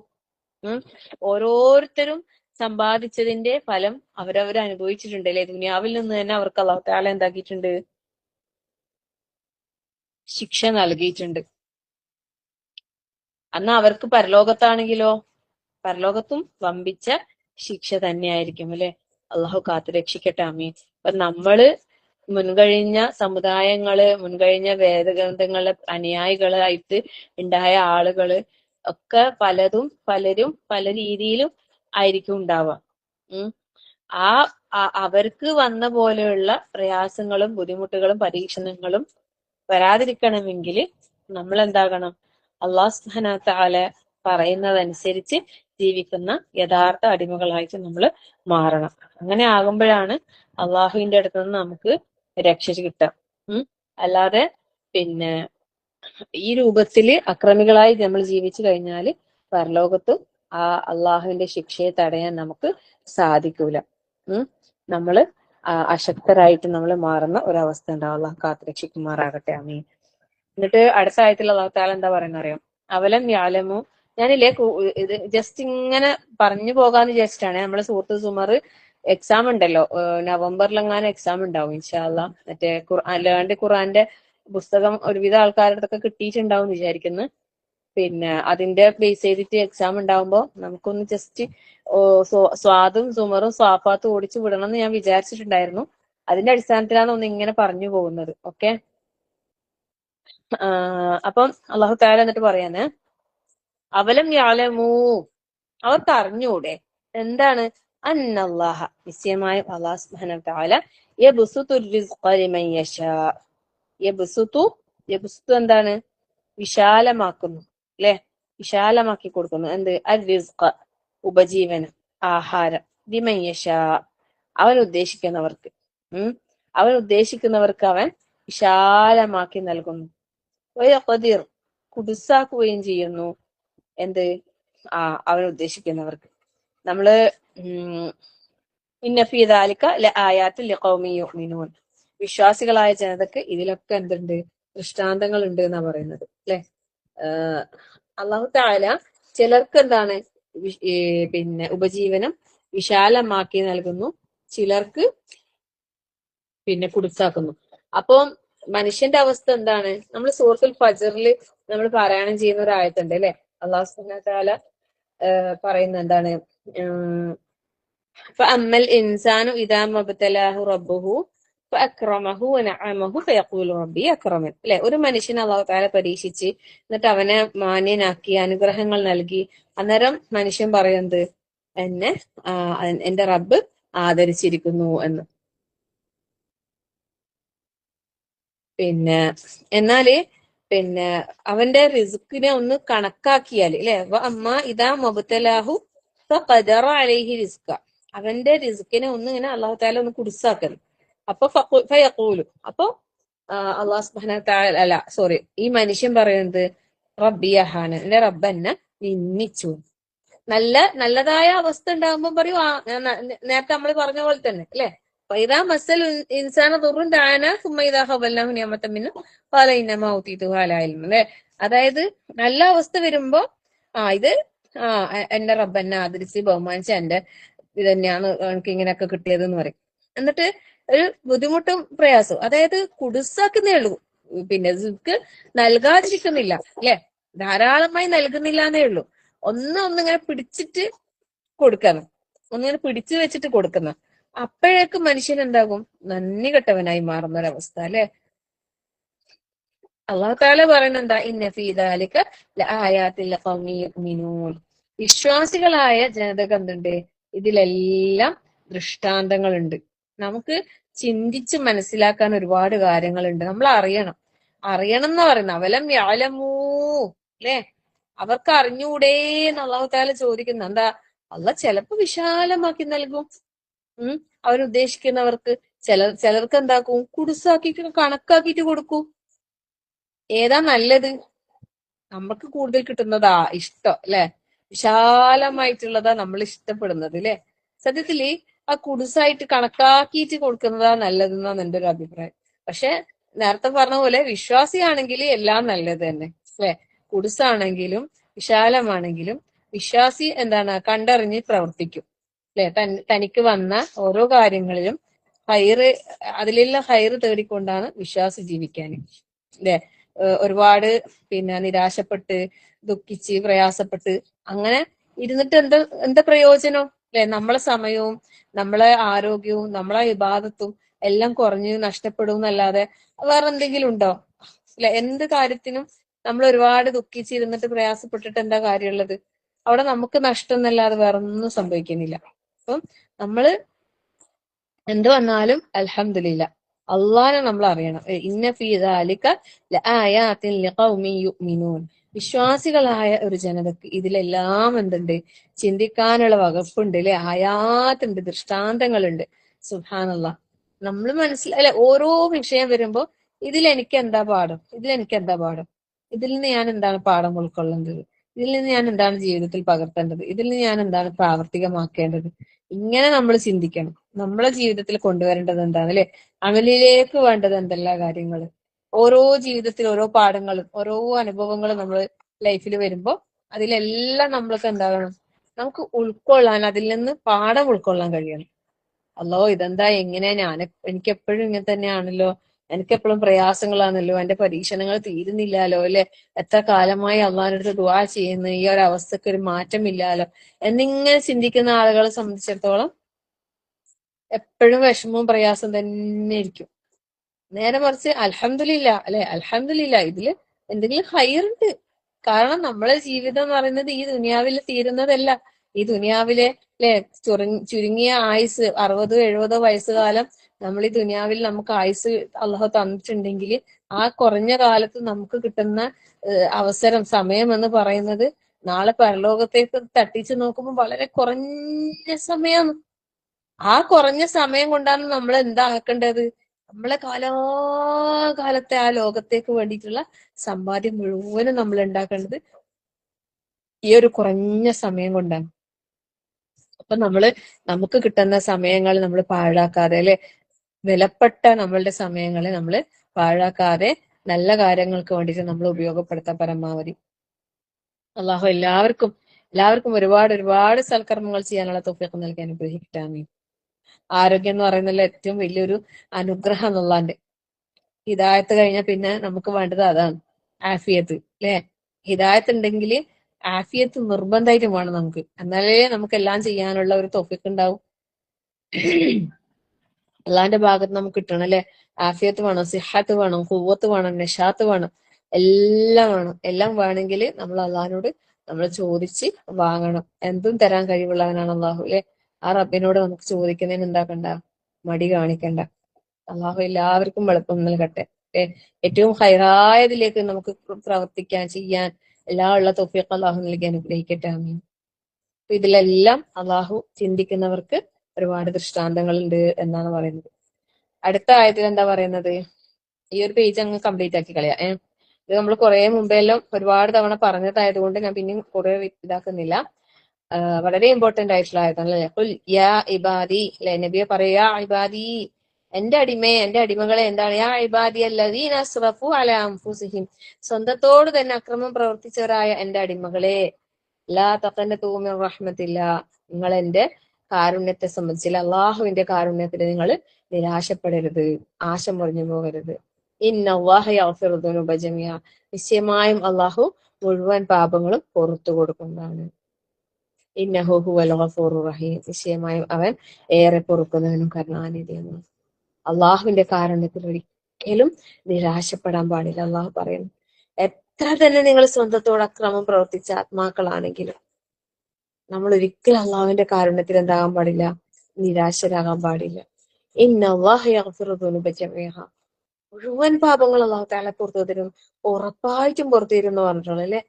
ഓരോരുത്തരും സമ്പാദിച്ചതിന്റെ ഫലം അവരവർ അനുഭവിച്ചിട്ടുണ്ട് അല്ലെ. ദുനിയാവിൽ നിന്ന് തന്നെ അവർക്ക് അല്ലാഹു തആല എന്താക്കിയിട്ടുണ്ട്, ശിക്ഷ നൽകിയിട്ടുണ്ട്. അന്ന് അവർക്ക് പരലോകത്താണെങ്കിലോ, പരലോകത്തും വമ്പിച്ച ശിക്ഷ തന്നെയായിരിക്കും അല്ലെ. അള്ളാഹു കാത്തുരക്ഷിക്കട്ടെ. ആമീൻ. അപ്പൊ നമ്മള് മുൻകഴിഞ്ഞ സമുദായങ്ങള്, മുൻകഴിഞ്ഞ വേദഗ്രന്ഥങ്ങളെ അനുയായികളായിട്ട് ഉണ്ടായ ആളുകള് ഒക്കെ പലരും പല രീതിയിലും ആയിരിക്കും ഉണ്ടാവുക. അവർക്ക് വന്ന പോലെയുള്ള പ്രയാസങ്ങളും ബുദ്ധിമുട്ടുകളും പരീക്ഷണങ്ങളും വരാതിരിക്കണമെങ്കിൽ നമ്മൾ എന്താകണം, അല്ലാഹു സുബ്ഹാനഹു തആല പറയുന്നതനുസരിച്ച് ജീവിക്കുന്ന യഥാർത്ഥ അടിമകളായിട്ട് നമ്മൾ മാറണം. അങ്ങനെ ആകുമ്പോഴാണ് അള്ളാഹുവിന്റെ അടുത്ത് നിന്ന് നമുക്ക് രക്ഷ കിട്ടുക. അല്ലാതെ പിന്നെ ഈ രൂപത്തില് അക്രമികളായി നമ്മൾ ജീവിച്ചു കഴിഞ്ഞാൽ പരലോകത്തും ആ അള്ളാഹുവിന്റെ ശിക്ഷയെ തടയാൻ നമുക്ക് സാധിക്കൂല. നമ്മള് അശക്തരായിട്ട് നമ്മൾ മാറുന്ന ഒരവസ്ഥ ഉണ്ടാവും. അള്ളാഹു കാത്തുരക്ഷിക്കുമാറാകട്ടെ. ആമീൻ. എന്നിട്ട് അടുത്ത ആയത്തിൽ അള്ളാഹു തആല എന്താ പറയുന്ന അറിയാം? അവലം യഅലമു, ഞാനില്ലേ ഇത് ജസ്റ്റ് ഇങ്ങനെ പറഞ്ഞു പോകാന്ന് വിചാരിച്ചിട്ടാണ്. നമ്മളെ സൂറത്ത് സുമർ എക്സാം ഉണ്ടല്ലോ, നവംബറിലെങ്ങാനും എക്സാം ഉണ്ടാവും ഇൻഷാ അള്ളാ. മറ്റേ ഖുർആന്റെ പുസ്തകം ഒരുവിധ ആൾക്കാരുടെ അടുത്തൊക്കെ കിട്ടിയിട്ടുണ്ടാവും വിചാരിക്കുന്നു. പിന്നെ അതിന്റെ ബേസ് ചെയ്തിട്ട് എക്സാം ഉണ്ടാവുമ്പോ നമുക്കൊന്ന് ജസ്റ്റ് സ്വാദും സുമറും സ്വാഫാത്തും ഓടിച്ചു വിടണം എന്ന് ഞാൻ വിചാരിച്ചിട്ടുണ്ടായിരുന്നു. അതിന്റെ അടിസ്ഥാനത്തിലാണ് ഒന്ന് ഇങ്ങനെ പറഞ്ഞു പോകുന്നത്. ഓക്കെ. അപ്പം അള്ളാഹു തആല എന്നിട്ട് പറയാന്, അവലം യഅലമൂ, അവർക്ക് അറിഞ്ഞൂടെ എന്താണ്, അന്നല്ലാഹ, നിശ്ചയമായും അല്ലാഹു സുബ്ഹാനഹു വ തആല യബ്സുതു റിസ്ഖ ലിമൻ യശാ, യബ്സുതു എന്താണ്, വിശാലമാക്കുന്നു അല്ലെ, വിശാലമാക്കി കൊടുക്കുന്നു. എന്ത്? അർറിസ്ഖ, ഉപജീവനം, ആഹാരം, ലിമൻ യശാ, അവൻ ഉദ്ദേശിക്കുന്നവർക്ക്. അവൻ ഉദ്ദേശിക്കുന്നവർക്ക് അവൻ വിശാലമാക്കി നൽകുന്നു. വയഖദിർ, കുടുസാക്കുകയും ചെയ്യുന്നു. എന്ത്? അവൻ ഉദ്ദേശിക്കുന്നവർക്ക്. നമ്മള് ഇന്ന ഫീ ദാലിക ലആയാത്തുൻ ലിഖൗമിൻ യുഅ്മിനൂൻ, വിശ്വാസികളായ ജനതക്ക് ഇതിലൊക്കെ എന്തുണ്ട്, ദൃഷ്ടാന്തങ്ങൾ ഉണ്ട് എന്നാ പറയുന്നത് അല്ലെ. അള്ളാഹു തആല ചിലർക്ക് എന്താണ് പിന്നെ ഉപജീവനം വിശാലമാക്കി നൽകുന്നു, ചിലർക്ക് പിന്നെ കുടുസാക്കുന്നു. അപ്പം മനുഷ്യന്റെ അവസ്ഥ എന്താണ്? നമ്മൾ സൂറത്തുൽ ഫജ്റിൽ നമ്മൾ പാരായണം ചെയ്യുന്ന ഒരു ആയത്തുണ്ട് അല്ലെ. അള്ളാഹു സുബ്ഹാനഹു വ തആല പറയുന്ന എന്താണ്, فأما الإنسان إذا ما ابتلاه ربه فأكرمه ونعمه فيقول ربي أكرمن അല്ലെ. ഒരു മനുഷ്യനെ അള്ളാഹു തആല പരീക്ഷിച്ച് എന്നിട്ട് അവനെ മാന്യനാക്കി അനുഗ്രഹങ്ങൾ നൽകി, അന്നേരം മനുഷ്യൻ പറയുന്നത് എന്നെ എന്റെ റബ്ബ് ആദരിച്ചിരിക്കുന്നു എന്ന്. പിന്നെ എന്നാല് പിന്നെ അവന്റെ റിസ്കിനെ ഒന്ന് കണക്കാക്കിയാല് അല്ലെ, അമ്മ ഇതാ മൊബത്തലാഹു ഖദറ അലൈഹി റിസ്ക, അവന്റെ റിസ്കിനെ ഒന്ന് ഇങ്ങനെ അള്ളാഹു തആല ഒന്ന് കുടുസാക്കല്. അപ്പൊ ഫയഖൂലു, അപ്പൊ അള്ളാഹു സുബ്ഹാനഹു വ തആല അല്ല സോറി ഈ മനുഷ്യൻ പറയുന്നത് റബ്ബിയഹാന്, എന്റെ റബ്ബ് എന്നെ നിന്ദിച്ചു. നല്ലതായ അവസ്ഥ ഉണ്ടാകുമ്പോ പറയും നേരത്തെ നമ്മൾ പറഞ്ഞ പോലെ തന്നെ അല്ലെ, ഫൈദാ മസ്സൽ ഇൻസാന ദുർറുൻ ദഅന സുമ്മ ഇദാ ഖബൽനാഹു നിഅമതൻ മിന്നു ഖാല ഇന്നമാ ഊതീതുഹു അലാ ഇൽമിൻ അല്ലെ. അതായത് നല്ല അവസ്ഥ വരുമ്പോ ഇത് എന്റെ റബ്ബ് എന്നെ ആദരിച്ച് ബഹുമാനിച്ച എന്റെ ഇത് തന്നെയാണ് എനിക്ക് ഇങ്ങനെയൊക്കെ കിട്ടിയത് എന്ന് പറയും. എന്നിട്ട് ഒരു ബുദ്ധിമുട്ടും പ്രയാസവും, അതായത് കുടുസാക്കുന്നേ ഉള്ളൂ, പിന്നെ റിസ്ക് നൽകാതിരിക്കുന്നില്ല അല്ലെ, ധാരാളമായി നൽകുന്നില്ല എന്നേ ഉള്ളൂ. ഒന്നിങ്ങനെ പിടിച്ചിട്ട് കൊടുക്കണം, ഒന്നിങ്ങനെ പിടിച്ചു വെച്ചിട്ട് കൊടുക്കുന്ന, അപ്പോഴേക്കും മനുഷ്യൻ എന്താകും, നന്ദി കെട്ടവനായി മാറുന്ന ഒരവസ്ഥ അല്ലെ. അള്ളാഹു തആല പറയുന്നത് എന്താ, ഇന്ന ഫീ ദാലിക ലആയാത്തിൻ ലിഖൗമിൻ യുഅ്മിനൂൻ, വിശ്വാസികളായ ജനതക്ക് എന്തുണ്ട്, ഇതിലെല്ലാം ദൃഷ്ടാന്തങ്ങളുണ്ട്. നമുക്ക് ചിന്തിച്ച് മനസ്സിലാക്കാൻ ഒരുപാട് കാര്യങ്ങളുണ്ട്, നമ്മൾ അറിയണം എന്ന് പറയുന്നത്. അവലം യഅലമൂ അല്ലെ, അവർക്ക് അറിഞ്ഞൂടേ എന്ന് അള്ളാഹു തആല ചോദിക്കുന്ന എന്താ, അള്ളാഹ് ചിലപ്പോ വിശാലമാക്കി നൽകും അവരുദ്ദേശിക്കുന്നവർക്ക്. ചിലർക്ക് എന്താക്കും, കുടുസാക്കിട്ട് കണക്കാക്കിയിട്ട് കൊടുക്കും. ഏതാ നല്ലത്? നമുക്ക് കൂടുതൽ കിട്ടുന്നതാ ഇഷ്ടം അല്ലെ, വിശാലമായിട്ടുള്ളതാ നമ്മൾ ഇഷ്ടപ്പെടുന്നത് അല്ലെ. സത്യത്തില് ആ കുടുസായിട്ട് കണക്കാക്കിയിട്ട് കൊടുക്കുന്നതാ നല്ലതെന്നാണ് എന്റെ ഒരു അഭിപ്രായം. പക്ഷെ നേരത്തെ പറഞ്ഞ പോലെ വിശ്വാസിയാണെങ്കിൽ എല്ലാം നല്ലത് തന്നെ അല്ലെ. കുടുസാണെങ്കിലും വിശാലമാണെങ്കിലും വിശ്വാസി എന്താണ്, കണ്ടറിഞ്ഞ് പ്രവർത്തിക്കും അല്ലെ. തനിക്ക് വന്ന ഓരോ കാര്യങ്ങളിലും അതിലുള്ള ഹൈറ് തേടിക്കൊണ്ടാണ് വിശ്വാസി ജീവിക്കാൻ അല്ലെ. ഒരുപാട് പിന്നെ നിരാശപ്പെട്ട് ദുഃഖിച്ച് പ്രയാസപ്പെട്ട് അങ്ങനെ ഇരുന്നിട്ട് എന്താ പ്രയോജനം അല്ലെ. നമ്മളെ സമയവും നമ്മളെ ആരോഗ്യവും നമ്മളെ ഇബാദത്തും എല്ലാം കുറഞ്ഞ് നഷ്ടപ്പെടും എന്നല്ലാതെ വേറെ എന്തെങ്കിലും ഉണ്ടോ അല്ലെ. എന്ത് കാര്യത്തിനും നമ്മൾ ഒരുപാട് ദുഃഖിച്ചിരുന്നിട്ട് പ്രയാസപ്പെട്ടിട്ട് എന്താ കാര്യമുള്ളത്? അവിടെ നമുക്ക് നഷ്ടം എന്നല്ലാതെ വേറെ ഒന്നും സംഭവിക്കുന്നില്ല. അപ്പം നമ്മള് എന്ത് വന്നാലും അൽഹംദുലില്ലാ, അള്ളാനെ നമ്മൾ അറിയണം. ഇന്ന ഫീ ദാലിക ലആയാത്തിൻ ലിഖൗമിൻ യുഅ്മിനൂൻ, വിശ്വാസികളായ ഒരു ജനതക്ക് ഇതിലെല്ലാം എന്തുണ്ട്, ചിന്തിക്കാനുള്ള വകുപ്പുണ്ട് അല്ലെ. ആയാത്തുണ്ട്, ദൃഷ്ടാന്തങ്ങളുണ്ട്. സുബ്ഹാനല്ലാഹ്. നമ്മൾ മനസ്സിലായ ഓരോ വിഷയം വരുമ്പോ ഇതിലെനിക്ക് എന്താ പാഠം, ഇതിൽ നിന്ന് ഞാൻ എന്താണ് പാഠം ഉൾക്കൊള്ളേണ്ടത്, ഇതിൽ നിന്ന് ഞാൻ എന്താണ് ജീവിതത്തിൽ പകർത്തേണ്ടത്, ഇതിൽ നിന്ന് ഞാൻ എന്താണ് പ്രാവർത്തികമാക്കേണ്ടത്, ഇങ്ങനെ നമ്മൾ ചിന്തിക്കണം. നമ്മളെ ജീവിതത്തിൽ കൊണ്ടുവരേണ്ടത് എന്താണ് അല്ലെ, അമലിലേക്ക് വേണ്ടത് എന്തെല്ലാം കാര്യങ്ങൾ. ഓരോ ജീവിതത്തിൽ ഓരോ പാഠങ്ങളും ഓരോ അനുഭവങ്ങളും നമ്മൾ ലൈഫിൽ വരുമ്പോ അതിലെല്ലാം നമ്മൾക്ക് എന്താകണം, നമുക്ക് ഉൾക്കൊള്ളാൻ, അതിൽ നിന്ന് പാഠം ഉൾക്കൊള്ളാൻ കഴിയണം. ഇതെന്താ, എങ്ങനെയാ, എനിക്ക് എപ്പോഴും ഇങ്ങനെ തന്നെയാണല്ലോ, എനിക്കെപ്പോഴും പ്രയാസങ്ങളാണല്ലോ, എന്റെ പരീക്ഷണങ്ങൾ തീരുന്നില്ലല്ലോ അല്ലെ, എത്ര കാലമായി അള്ളാഹിന്റെ അടുത്ത് ദുആ ചെയ്യുന്നു, ഈ ഒരു അവസ്ഥക്ക് ഒരു മാറ്റമില്ലാലോ എന്നിങ്ങനെ ചിന്തിക്കുന്ന ആളുകളെ സംബന്ധിച്ചിടത്തോളം എപ്പോഴും വിഷമവും പ്രയാസം തന്നെ ഇരിക്കും. നേരെ മറിച്ച് അൽഹംദുലില്ലാ അല്ലെ, അൽഹംദുലില്ലാ ഇതില് എന്തെങ്കിലും ഹൈറുണ്ട്. കാരണം നമ്മളെ ജീവിതം എന്ന് പറയുന്നത് ഈ ദുനിയാവിൽ തീരുന്നതല്ല. ഈ ദുനിയാവിലെ അല്ലെ ചുരുങ്ങിയ ആയുസ് 60-70 വയസ്സുകാലം നമ്മൾ ഈ ദുനിയാവിൽ നമുക്ക് ആയുസ് അള്ളാഹു തന്നിട്ടുണ്ടെങ്കിൽ ആ കുറഞ്ഞ കാലത്ത് നമുക്ക് കിട്ടുന്ന അവസരം, സമയം എന്ന് പറയുന്നത് നാളെ പരലോകത്തേക്ക് തട്ടിച്ചു നോക്കുമ്പോൾ വളരെ കുറഞ്ഞ സമയമാണ്. ആ കുറഞ്ഞ സമയം കൊണ്ടാണ് നമ്മൾ എന്താക്കേണ്ടത്, നമ്മളെ കാലാകാലത്തെ ആ ലോകത്തേക്ക് വേണ്ടിയിട്ടുള്ള സമ്പാദ്യം മുഴുവനും നമ്മൾ ഉണ്ടാക്കേണ്ടത് ഈ ഒരു കുറഞ്ഞ സമയം കൊണ്ടാണ്. അപ്പൊ നമുക്ക് കിട്ടുന്ന സമയങ്ങൾ നമ്മൾ പാഴാക്കാതെ അല്ലെ, വിലപ്പെട്ട നമ്മളുടെ സമയങ്ങളെ നമ്മൾ പാഴാക്കാതെ നല്ല കാര്യങ്ങൾക്ക് വേണ്ടിയിട്ട് നമ്മൾ ഉപയോഗപ്പെടുത്താൻ പരമാവധി. അള്ളാഹു എല്ലാവർക്കും ഒരുപാട് ഒരുപാട് സൽക്കർമ്മങ്ങൾ ചെയ്യാനുള്ള തൗഫീഖ് നൽകി അനുഗ്രഹിക്കട്ടെ. ആരോഗ്യം എന്ന് പറയുന്നതിൽ ഏറ്റവും വലിയൊരു അനുഗ്രഹം എന്നുള്ളതിന്റെ ഹിദായത്ത് കഴിഞ്ഞാൽ പിന്നെ നമുക്ക് വേണ്ടത് അതാണ്, ആഫിയത്ത് അല്ലെ. ഹിദായത്ത് ഉണ്ടെങ്കിൽ ആഫിയത്ത് നിർബന്ധമായിട്ടും വേണം നമുക്ക്, എന്നാലേ നമുക്ക് എല്ലാം ചെയ്യാനുള്ള ഒരു തൗഫീഖ് ഉണ്ടാവും. അള്ളാന്റെ ഭാഗത്ത് നമുക്ക് കിട്ടണം അല്ലെ. ആഫിയത്ത് വേണം, സിഹത്ത് വേണം, ഖുവ്വത്ത് വേണം, നശാത്ത് വേണം, എല്ലാം വേണം. എല്ലാം വേണമെങ്കിൽ നമ്മൾ അള്ളാഹിനോട് നമ്മൾ ചോദിച്ച് വാങ്ങണം. എന്തും തരാൻ കഴിവുള്ളവനാണ് അള്ളാഹു അല്ലെ. ആ റബ്ബിനോട് നമുക്ക് ചോദിക്കുന്നതിന് എന്താക്കണ്ട, മടി കാണിക്കണ്ട. അള്ളാഹു എല്ലാവർക്കും എളുപ്പം നൽകട്ടെ. ഏറ്റവും ഹൈറായതിലേക്ക് നമുക്ക് പ്രവർത്തിക്കാൻ, ചെയ്യാൻ എല്ലാം ഉള്ള തൗഫീഖ് അള്ളാഹു നൽകി അനുഗ്രഹിക്കട്ടെ. ആമീൻ. അപ്പൊ ഇതിലെല്ലാം അള്ളാഹു ചിന്തിക്കുന്നവർക്ക് ഒരുപാട് ദൃഷ്ടാന്തങ്ങളുണ്ട് എന്നാണ് പറയുന്നത്. അടുത്ത ആയത്തിൽ എന്താ പറയുന്നത്? ഈ ഒരു പേജ് അങ്ങ് കംപ്ലീറ്റ് ആക്കി കളയാം. ഇത് നമ്മൾ കുറെ മുമ്പെല്ലാം ഒരുപാട് തവണ പറഞ്ഞതായതുകൊണ്ട് ഞാൻ പിന്നെയും കുറെ ഇതാക്കുന്നില്ല. വളരെ ഇമ്പോർട്ടന്റ് ആയിട്ടുള്ള ആയതാണ് അല്ലെ. ഖുൽ യാ ഇബാദി അല്ലെ, നബിയെ പറയാ ഇബാദി, എന്റെ അടിമകളെ. എന്താണ്? യാ ഇബാദി അല്ലദീന അസ്റഫു അലാ അൻഫുസിഹിം, സ്വന്തത്തോട് തന്നെ അക്രമം പ്രവർത്തിച്ചവരായ എന്റെ അടിമകളെ. ലാ തഖനതു മിർ റഹ്മത്തില്ലാ, നിങ്ങൾ എന്റെ കാരുണ്യത്തെ സംബന്ധിച്ചില്ല, അള്ളാഹുവിന്റെ കാരുണ്യത്തിൽ നിങ്ങൾ നിരാശപ്പെടരുത്, ആശ മുറിഞ്ഞു പോകരുത്. ഇന്നല്ലാഹ യഗ്ഫിറു ദുനൂബ ജമിഅ, നിശ്ചയമായും അള്ളാഹു മുഴുവൻ പാപങ്ങളും പുറത്തു കൊടുക്കുന്നതാണ്. ഇന്നഹു ഹുവൽ ഗഫൂറുർ റഹീം, നിശ്ചയമായും അവൻ ഏറെ പൊറുക്കുന്നവനും കരുണാനിധിയാണ്. അള്ളാഹുവിന്റെ കാരുണ്യത്തിൽ ഒരിക്കലും നിരാശപ്പെടാൻ പാടില്ല. അള്ളാഹു പറയുന്നു, എത്ര തന്നെ നിങ്ങൾ സ്വന്തത്തോട് അക്രമം പ്രവർത്തിച്ച ആത്മാക്കളാണെങ്കിലും നമ്മൾ ഒരിക്കലും അള്ളാഹുവിന്റെ കാരുണ്യത്തിൽ എന്താകാൻ പാടില്ല, നിരാശരാകാൻ പാടില്ല. ഇന്നല്ലാഹ യഗ്ഫിറു ദുനൂബ ജമിഅ, മുഴുവൻ പാപങ്ങൾ അള്ളാഹു തആല പുറത്തു തരും, ഉറപ്പായിട്ടും പുറത്തു തരും എന്ന് പറഞ്ഞിട്ടുള്ളൂ അല്ലെ.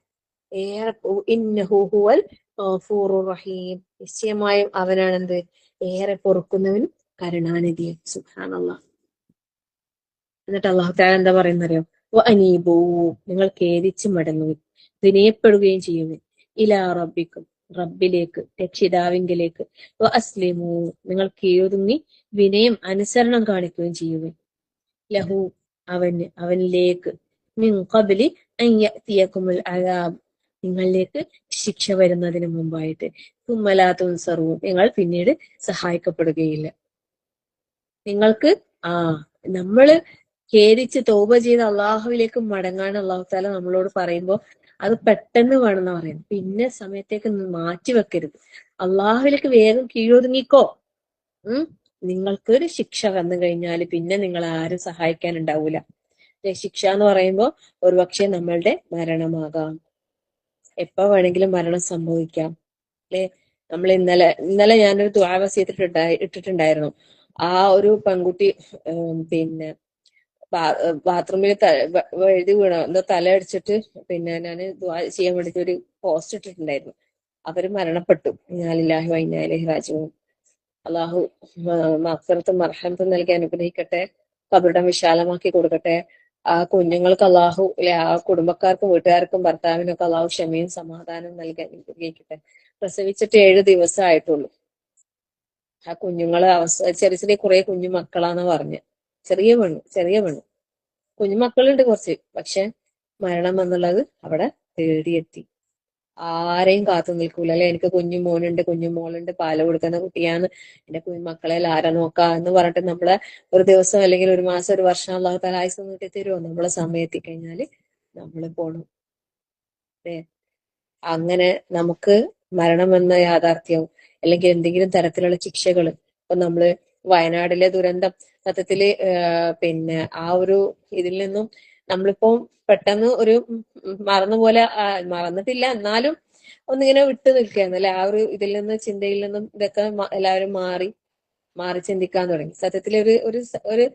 ഏറെ ഇന്നഹു ഹുവൽ ഗഫൂറുർ റഹീം, നിശ്ചയമായും അവനാണ് എന്ത്, ഏറെ പൊറുക്കുന്നവനും കരുണാനിധിയും. സുബ്ഹാനല്ലാഹ്. എന്നിട്ട് അള്ളാഹു തആല എന്താ പറയുന്നറിയോ? വഅനീബൂ, നിങ്ങൾ ഖേദിച്ച് മടങ്ങുവിൻ, വിനയപ്പെടുകയും ചെയ്യുവിൻ, ഇലാ റബ്ബിക്കും, റബ്ബിലേക്ക്, രക്ഷിതാവിങ്കലേക്ക്, വഅസ്ലിമൂ, നിങ്ങൾ കീഴൊതുങ്ങി വിനയം അനുസരണം കാണിക്കുകയും ചെയ്യുവിൻ, ലഹു, അവനിലേക്ക്, മിൻ ഖബ്ലി അൻ യഅതിയകുമുൽ അദാബ്, നിങ്ങളിലേക്ക് ശിക്ഷ വരുന്നതിന് മുമ്പായിട്ട്, സുമ്മ ലാ തുൻസറൂൻ, നിങ്ങൾ പിന്നീട് സഹായിക്കപ്പെടുകയില്ല. നിങ്ങൾക്ക് നമ്മള് ഖേദിച്ച് തൗബ ചെയ്ത് അള്ളാഹുവിലേക്ക് മടങ്ങാൻ അള്ളാഹു താല നമ്മളോട് പറയുമ്പോൾ അത് പെട്ടെന്ന് വേണമെന്ന് പറയുന്നത്. പിന്നെ സമയത്തേക്ക് മാറ്റി വെക്കരുത്. അള്ളാഹുവിലേക്ക് വേഗം കീഴൊതുങ്ങിക്കോ. നിങ്ങൾക്ക് ഒരു ശിക്ഷ വന്നു കഴിഞ്ഞാൽ പിന്നെ നിങ്ങൾ ആരും സഹായിക്കാൻ ഉണ്ടാവൂല. ശിക്ഷ എന്ന് പറയുമ്പോൾ ഒരുപക്ഷെ നമ്മളുടെ മരണമാകാം, എപ്പോ വേണമെങ്കിലും മരണം സംഭവിക്കാം അല്ലെ. നമ്മൾ ഇന്നലെ ഞാനൊരു ദുആ വസിയത്ത് ഇട്ടിട്ടുണ്ടായിരുന്നു. ആ ഒരു പെൺകുട്ടി പിന്നെ ബാത്റൂമിൽ എഴുതി വീണോ എന്തോ തല അടിച്ചിട്ട് പിന്നെ ഞാൻ ദുആ ചെയ്യാൻ വേണ്ടിട്ട് ഒരു പോസ്റ്റ് ഇട്ടിട്ടുണ്ടായിരുന്നു. അവര് മരണപ്പെട്ടു. ഇന്നാ ലില്ലാഹി വ ഇന്നാ ഇലൈഹി റാജിഊൻ. അള്ളാഹു മഗ്ഫിറത്തും മർഹമത്തും നൽകി അനുഗ്രഹിക്കട്ടെ, ഖബറിടം വിശാലമാക്കി കൊടുക്കട്ടെ. ആ കുഞ്ഞുങ്ങൾക്ക് അള്ളാഹു ആ കുടുംബക്കാർക്കും വീട്ടുകാർക്കും ഭർത്താവിനും ഒക്കെ അള്ളാഹു ക്ഷമയും സമാധാനവും നൽകി അനുഗ്രഹിക്കട്ടെ. പ്രസവിച്ചിട്ട് 7 ദിവസമായിട്ടുള്ളൂ. ആ കുഞ്ഞുങ്ങളെ ചെറിയ ചെറിയ കുറെ കുഞ്ഞു മക്കളാന്ന് പറഞ്ഞ്, ചെറിയ പെണ്ണ് കുഞ്ഞു മക്കളുണ്ട് കുറച്ച്. പക്ഷെ മരണം എന്നുള്ളത് അവിടെ തേടിയെത്തി. ആരെയും കാത്തു നിൽക്കൂല അല്ലെ. എനിക്ക് കുഞ്ഞു മോനുണ്ട്, കുഞ്ഞു മോളുണ്ട്, പാല് കൊടുക്കുന്ന കുട്ടിയാണ്, എന്റെ കുഞ്ഞുമക്കളെ ആരാ നോക്കാ എന്ന് പറഞ്ഞിട്ട് നമ്മളെ ഒരു ദിവസം അല്ലെങ്കിൽ ഒരു മാസം ഒരു വർഷം അള്ളാഹു തആല ആയുസ് നീട്ടി തരുമോ? നമ്മളെ സമയത്തി കഴിഞ്ഞാല് നമ്മള് പോണം അല്ലെ. അങ്ങനെ നമുക്ക് മരണം എന്ന യാഥാർത്ഥ്യവും അല്ലെങ്കിൽ എന്തെങ്കിലും തരത്തിലുള്ള ശിക്ഷകള്, ഇപ്പൊ നമ്മള് വയനാടിലെ ദുരന്തം സത്യത്തില് പിന്നെ ആ ഒരു ഇതിൽ നിന്നും നമ്മളിപ്പോ പെട്ടെന്ന് ഒരു മറന്നുപോലെ മറന്നിട്ടില്ല, എന്നാലും ഒന്നിങ്ങനെ വിട്ടു നിൽക്കുകയാണ് അല്ലെ. ആ ഒരു ഇതിൽ നിന്ന്, ചിന്തയിൽ നിന്നും ഇതൊക്കെ എല്ലാവരും മാറി ചിന്തിക്കാൻ തുടങ്ങി. സത്യത്തിൽ ഒരു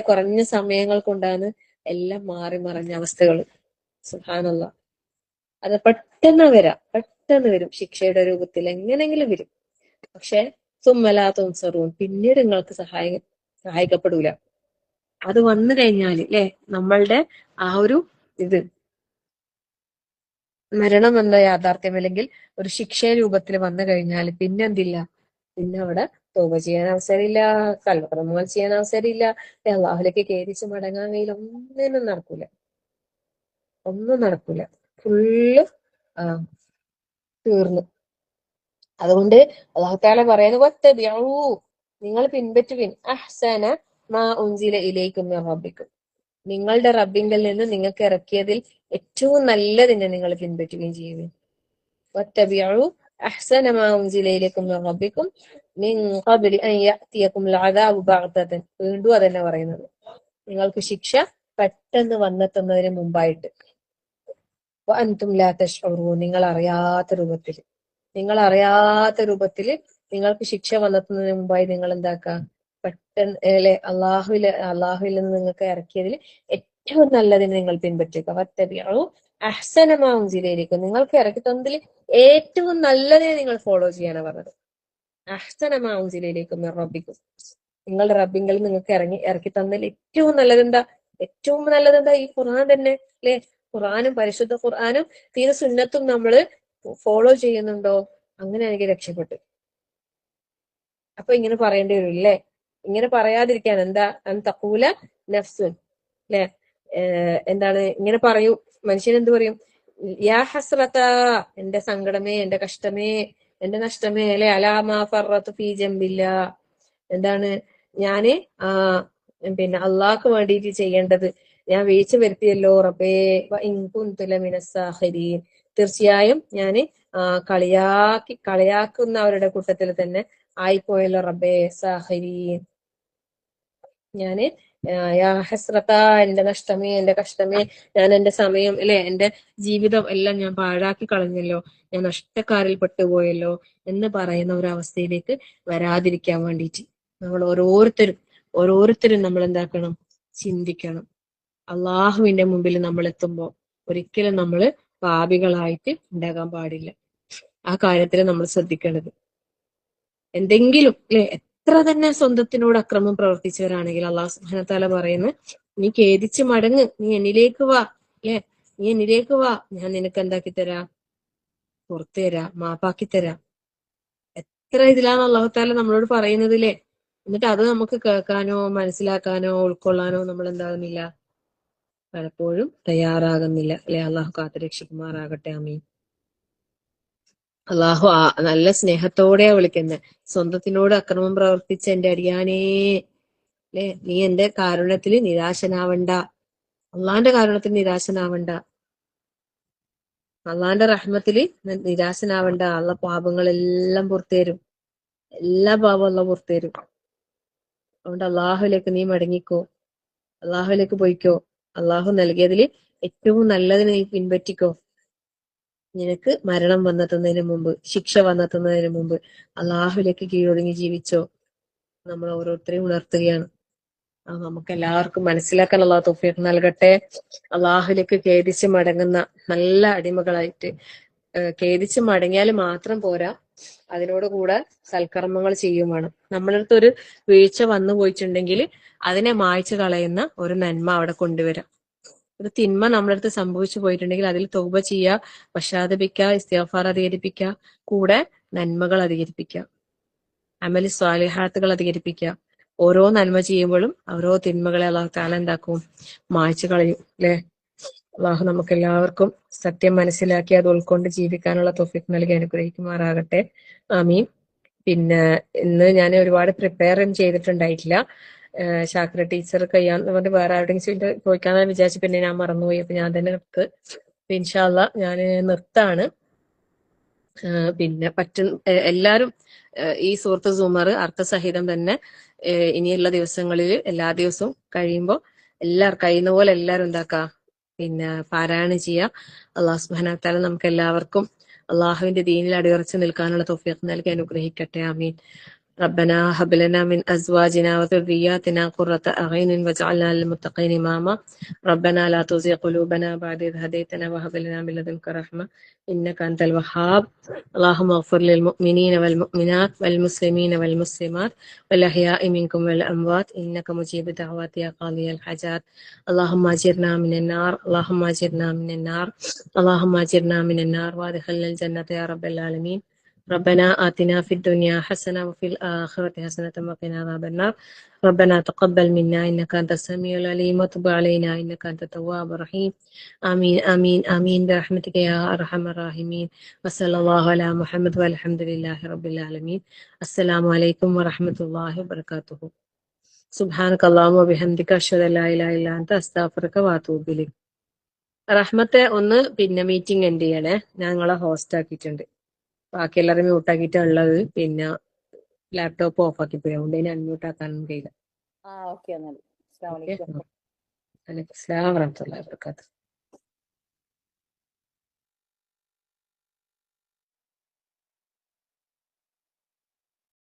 കുറഞ്ഞ സമയങ്ങൾ കൊണ്ടാണ് എല്ലാം മാറി മറിഞ്ഞ അവസ്ഥകൾ. സുബ്ഹാനല്ലാഹ്. അത് പെട്ടെന്ന് വരും, ശിക്ഷയുടെ രൂപത്തിൽ എങ്ങനെങ്കിലും വരും. പക്ഷെ സുമ്മലാ തുൻസറൂൻ, പിന്നീട് നിങ്ങൾക്ക് സഹായിക്കപ്പെടൂല. അത് വന്നു കഴിഞ്ഞാല് അല്ലെ, നമ്മളുടെ ആ ഒരു ഇത് മരണം എന്ന യാഥാർത്ഥ്യം അല്ലെങ്കിൽ ഒരു ശിക്ഷ രൂപത്തിൽ വന്നു കഴിഞ്ഞാൽ പിന്നെ എന്തില്ല, പിന്നെ അവിടെ തൗബ ചെയ്യാൻ അവസരമില്ല, കൽക്കർമ്മങ്ങൾ ചെയ്യാൻ അവസരമില്ല, അള്ളാഹുലേക്ക് ഖേദിച്ച് മടങ്ങാൻ കയ്യിൽ ഒന്നിനും നടക്കൂല, ഒന്നും നടക്കൂല. ഫുള്ള് തീർന്നു. അതുകൊണ്ട് അള്ളാഹു തആല പറയുന്നത് വത്തബിഊ, നിങ്ങൾ പിൻപറ്റുവിൻ, അഹ്സന മാ ഉൻസില ഇലൈക്കും മിർ റബ്ബിക്കും, നിങ്ങളുടെ റബ്ബിങ്കിൽ നിന്ന് നിങ്ങൾക്ക് ഇറക്കിയതിൽ ഏറ്റവും നല്ലതിനെ നിങ്ങൾ പിൻപറ്റുകയും ചെയ്യുവിൻ. വത്തബിഊ അഹ്സന മാ ഉൻസില ഇലൈക്കും മിർ റബ്ബിക്കും മിൻ ഖബ്ലി അൻ യഅതിയകുമുൽ അദാബു ബഗ്തതൻ, വീണ്ടും അതന്നെ പറയുന്നത്, നിങ്ങൾക്ക് ശിക്ഷ പെട്ടെന്ന് വന്നെത്തുന്നതിന് മുമ്പായിട്ട്. വഅൻതും ലാ തശ്ഉറൂൻ, നിങ്ങൾ അറിയാത്ത രൂപത്തിൽ നിങ്ങൾക്ക് ശിക്ഷ വന്നെത്തുന്നതിന് മുമ്പായി നിങ്ങൾ എന്താക്കുക, പെട്ടെന്ന് അല്ലെ അള്ളാഹുവിൽ നിന്ന് നിങ്ങൾക്ക് ഇറക്കിയതിൽ ഏറ്റവും നല്ലതിനെ നിങ്ങൾ പിൻപറ്റുക. വത്തബിഉ അഹ്സന മാ ഉൻസില ഇലൈക്കും, നിങ്ങൾക്ക് ഇറക്കി തന്നതിൽ ഏറ്റവും നല്ലതിനെ നിങ്ങൾ ഫോളോ ചെയ്യാനാണ് പറഞ്ഞത്. അഹ്സന മാ ഉൻസില ഇലൈക്കും മിർ റബ്ബിക്കും, നിങ്ങളുടെ റബ്ബിങ്കിൽ നിങ്ങൾക്ക് ഇറക്കി തന്നതിൽ ഏറ്റവും നല്ലതെന്താ? ഏറ്റവും നല്ലതെന്താ? ഈ ഖുർആൻ തന്നെ അല്ലെ. ഖുർആനും പരിശുദ്ധ ഖുർആനും തീരെ സുന്നത്തും നമ്മള് ഫോളോ ചെയ്യുന്നുണ്ടോ, അങ്ങനെയാണെങ്കിൽ രക്ഷപ്പെട്ടു. അപ്പൊ ഇങ്ങനെ പറയേണ്ടി വരും അല്ലേ. ഇങ്ങനെ പറയാതിരിക്കാൻ എന്താ, തഖൂല നഫ്സുൻ അല്ലെ, എന്താണ് ഇങ്ങനെ പറയൂ, മനുഷ്യൻ എന്ത് പറയും? യാ ഹസ്രത, എന്റെ സങ്കടമേ, എന്റെ കഷ്ടമേ, എന്റെ നഷ്ടമേ അല്ലെ, അലാമാ ഫറത്തു ഫീ ജംബില്ലാ, എന്താണ് ഞാന് പിന്നെ അള്ളാഹ്ക്ക് വേണ്ടിയിട്ട് ചെയ്യേണ്ടത് ഞാൻ വീഴ്ച വരുത്തിയല്ലോ റബ്ബേ, ഇൻ കുന്തു ലമിനസ് സാഖിരീൻ, തീർച്ചയായും ഞാന് കളിയാക്കുന്നവരുടെ കൂട്ടത്തിൽ തന്നെ ആയിപ്പോയല്ലോ റബ്ബേ. സാഖിരീൻ, ഞാന് യാ ഹസ്രത, എന്റെ നഷ്ടമേ, എന്റെ കഷ്ടമേ, ഞാൻ എന്റെ സമയം അല്ലെ, എന്റെ ജീവിതം എല്ലാം ഞാൻ പാഴാക്കി കളഞ്ഞല്ലോ, ഞാൻ നഷ്ടക്കാരിൽ പെട്ടുപോയല്ലോ എന്ന് പറയുന്ന ഒരു അവസ്ഥയിലേക്ക് വരാതിരിക്കാൻ വേണ്ടിയിട്ട് നമ്മൾ ഓരോരുത്തരും നമ്മൾ എന്താക്കണം, ചിന്തിക്കണം. അള്ളാഹുവിന്റെ മുമ്പിൽ നമ്മൾ എത്തുമ്പോ ഒരിക്കലും നമ്മൾ പാപികളായിട്ട് ഉണ്ടാകാൻ പാടില്ല. ആ കാര്യത്തിൽ നമ്മൾ ശ്രദ്ധിക്കേണ്ടത്. എന്തെങ്കിലും അല്ലെ, എത്ര തന്നെ സ്വന്തത്തിനോട് അക്രമം പ്രവർത്തിച്ചവരാണെങ്കിൽ അള്ളാഹു സുബ്ഹാനഹു വ തആല പറയുന്നു, നീ ഖേദിച്ച് മടങ്ങ്, നീ എന്നിലേക്ക് വാ അല്ലെ, നീ എന്നിലേക്ക് വാ, ഞാൻ നിനക്ക് എന്താക്കി തരാം, പുറത്തു തരാം, മാപ്പാക്കി തരാം. എത്ര ഇതിലാണ് അള്ളാഹു തആല നമ്മളോട് പറയുന്നത് അല്ലേ. എന്നിട്ട് അത് നമുക്ക് കേൾക്കാനോ മനസ്സിലാക്കാനോ ഉൾക്കൊള്ളാനോ നമ്മൾ എന്താകുന്നില്ല, പലപ്പോഴും തയ്യാറാകുന്നില്ല അല്ലെ. അള്ളാഹു കാത്തുരക്ഷിക്കുമാറാകട്ടെ. ആമീൻ. അള്ളാഹു നല്ല സ്നേഹത്തോടെയാ വിളിക്കുന്നത്. സ്വന്തത്തിനോട് അക്രമം പ്രവർത്തിച്ച എന്റെ അടിയാനേ അല്ലെ, നീ എന്റെ കാരുണ്യത്തിൽ നിരാശനാവണ്ട, അള്ളാന്റെ കാരുണ്യത്തിൽ നിരാശനാവണ്ട, അള്ളാന്റെ റഹ്മത്തില് നിരാശനാവണ്ട. അള്ള പാപങ്ങളെല്ലാം പുറത്തുതരും, എല്ലാ പാപം അള്ള പുറത്തുതരും. അതുകൊണ്ട് അള്ളാഹുലേക്ക് നീ മടങ്ങിക്കോ, അള്ളാഹുലേക്ക് പോയിക്കോ, അള്ളാഹു നൽകിയതിൽ ഏറ്റവും നല്ലതിനെ നീ പിൻപറ്റിക്കോ. നിനക്ക് മരണം വന്നെത്തുന്നതിന് മുമ്പ്, ശിക്ഷ വന്നെത്തുന്നതിന് മുമ്പ് അള്ളാഹുലേക്ക് കീഴൊടുങ്ങി ജീവിച്ചോ. നമ്മൾ ഓരോരുത്തരെയും ഉണർത്തുകയാണ്. നമുക്ക് എല്ലാവർക്കും മനസ്സിലാക്കാൻ അള്ളാഹു തൗഫീഖ് നൽകട്ടെ. അള്ളാഹുലേക്ക് ഖേദിച്ച് മടങ്ങുന്ന നല്ല അടിമകളായിട്ട്, ഖേദിച്ച് മടങ്ങിയാൽ മാത്രം പോരാ, അതിനോട് കൂടെ സൽക്കർമ്മങ്ങൾ ചെയ്യും വേണം. നമ്മളടുത്ത് ഒരു വീഴ്ച വന്നു പോയിട്ടുണ്ടെങ്കിൽ അതിനെ മായ്ച്ചു കളയുന്ന ഒരു നന്മ അവിടെ കൊണ്ടുവരാം. ഒരു തിന്മ നമ്മളടുത്ത് സംഭവിച്ചു പോയിട്ടുണ്ടെങ്കിൽ അതിൽ തൗബ ചെയ്യുക, പശ്ചാത്തപിക്കുക, ഇസ്തിഗ്ഫാർ അധികരിപ്പിക്കുക, കൂടെ നന്മകൾ അധികരിപ്പിക്കുക, അമലി സ്വാലിഹാത്തുകൾ അധികരിപ്പിക്കുക. ഓരോ നന്മ ചെയ്യുമ്പോഴും ഓരോ തിന്മകളെ അള്ളാഹു തആല എന്താക്കും, മായ്ച്ചു കളയും അല്ലെ. അള്ളാഹു നമുക്ക് എല്ലാവർക്കും സത്യം മനസ്സിലാക്കി അത് ഉൾക്കൊണ്ട് ജീവിക്കാനുള്ള തൗഫീഖ് നൽകി അനുഗ്രഹിക്കുമാറാകട്ടെ. ആമീൻ. പിന്നെ ഇന്ന് ഞാൻ ഒരുപാട് പ്രിപ്പയർ ചെയ്തിട്ടുണ്ടായിട്ടില്ല. ശാക്ര ടീച്ചർ കഴിയാന്ന് പറഞ്ഞ് വേറെ ആരുടെയും ചോദിക്കാന്ന് വിചാരിച്ചു, പിന്നെ ഞാൻ മറന്നുപോയി. അപ്പൊ ഞാൻ തന്നെ നിർത്ത്. ഇൻഷാ അല്ലാഹ് ഞാൻ നിർത്താണ്. പിന്നെ എല്ലാരും ഈ സൂറത്ത് സുമർ അർത്ഥസഹിതം തന്നെ ഇനിയുള്ള ദിവസങ്ങളിൽ എല്ലാ ദിവസവും കഴിയുമ്പോൾ കഴിയുന്ന പോലെ എല്ലാവരും എന്താക്കുക, പിന്നെ പാരായണം ചെയ്യുക. അള്ളാഹു സുബ്ഹാനഹു വ തആല നമുക്ക് എല്ലാവർക്കും അള്ളാഹുവിന്റെ ദീനിൽ അടിയുറച്ച് നിൽക്കാനുള്ള തൗഫീഖ് നൽകി അനുഗ്രഹിക്കട്ടെ. ആമീൻ. ربنا هب لنا من أزواجنا وذرياتنا قرة أعين واجعلنا للمتقين إماما ربنا لا تزغ قلوبنا بعد إذ هديتنا وهب لنا من لدنك رحمة إنك أنت الوهاب اللهم اغفر للمؤمنين والمؤمنات والمسلمين والمسلمات والأحياء منكم والأموات إنك مجيب دعوات يا قاضي الحاجات اللهم أجرنا من النار اللهم أجرنا من النار اللهم أجرنا من النار وادخلنا الجنة يا رب العالمين ربنا آتنا في الدنيا حسنة وفي الآخرة حسنة وقنا عذاب النار ربنا تقبل منا إنك أنت السميع العليم وتب علينا إنك أنت التواب الرحيم آمين آمين آمين برحمتك يا أرحم الراحمين وصلى الله على محمد والحمد لله رب العالمين السلام عليكم ورحمة الله وبركاته سبحانك اللهم وبحمدك أشهد أن لا إله إلا أنت أستغفرك وأتوب إليك റഹ്മത്തെ ഒന്ന് പിന്നെ മീറ്റിംഗ് എൻഡ് ചെയ്യണേ. ഞാൻ നിങ്ങളെ ഹോസ്റ്റ് ആക്കിയിട്ടുണ്ട്. ബാക്കി എല്ലാവരും മ്യൂട്ടാക്കിയിട്ടാ ഉള്ളത്. പിന്നെ ലാപ്ടോപ്പ് ഓഫ് ആക്കി പോയി. അതുകൊണ്ട് ഇനി അൺമ്യൂട്ട് ആക്കാനൊന്നും കഴിയില്ല. ഓക്കെ എന്നാൽ. അസ്സലാമു ഓക്കെ. അലൈക്കും. അലൈക്കും അസ്സലാം വറഹ്മത്തുള്ളാഹി വബറകാതുഹു.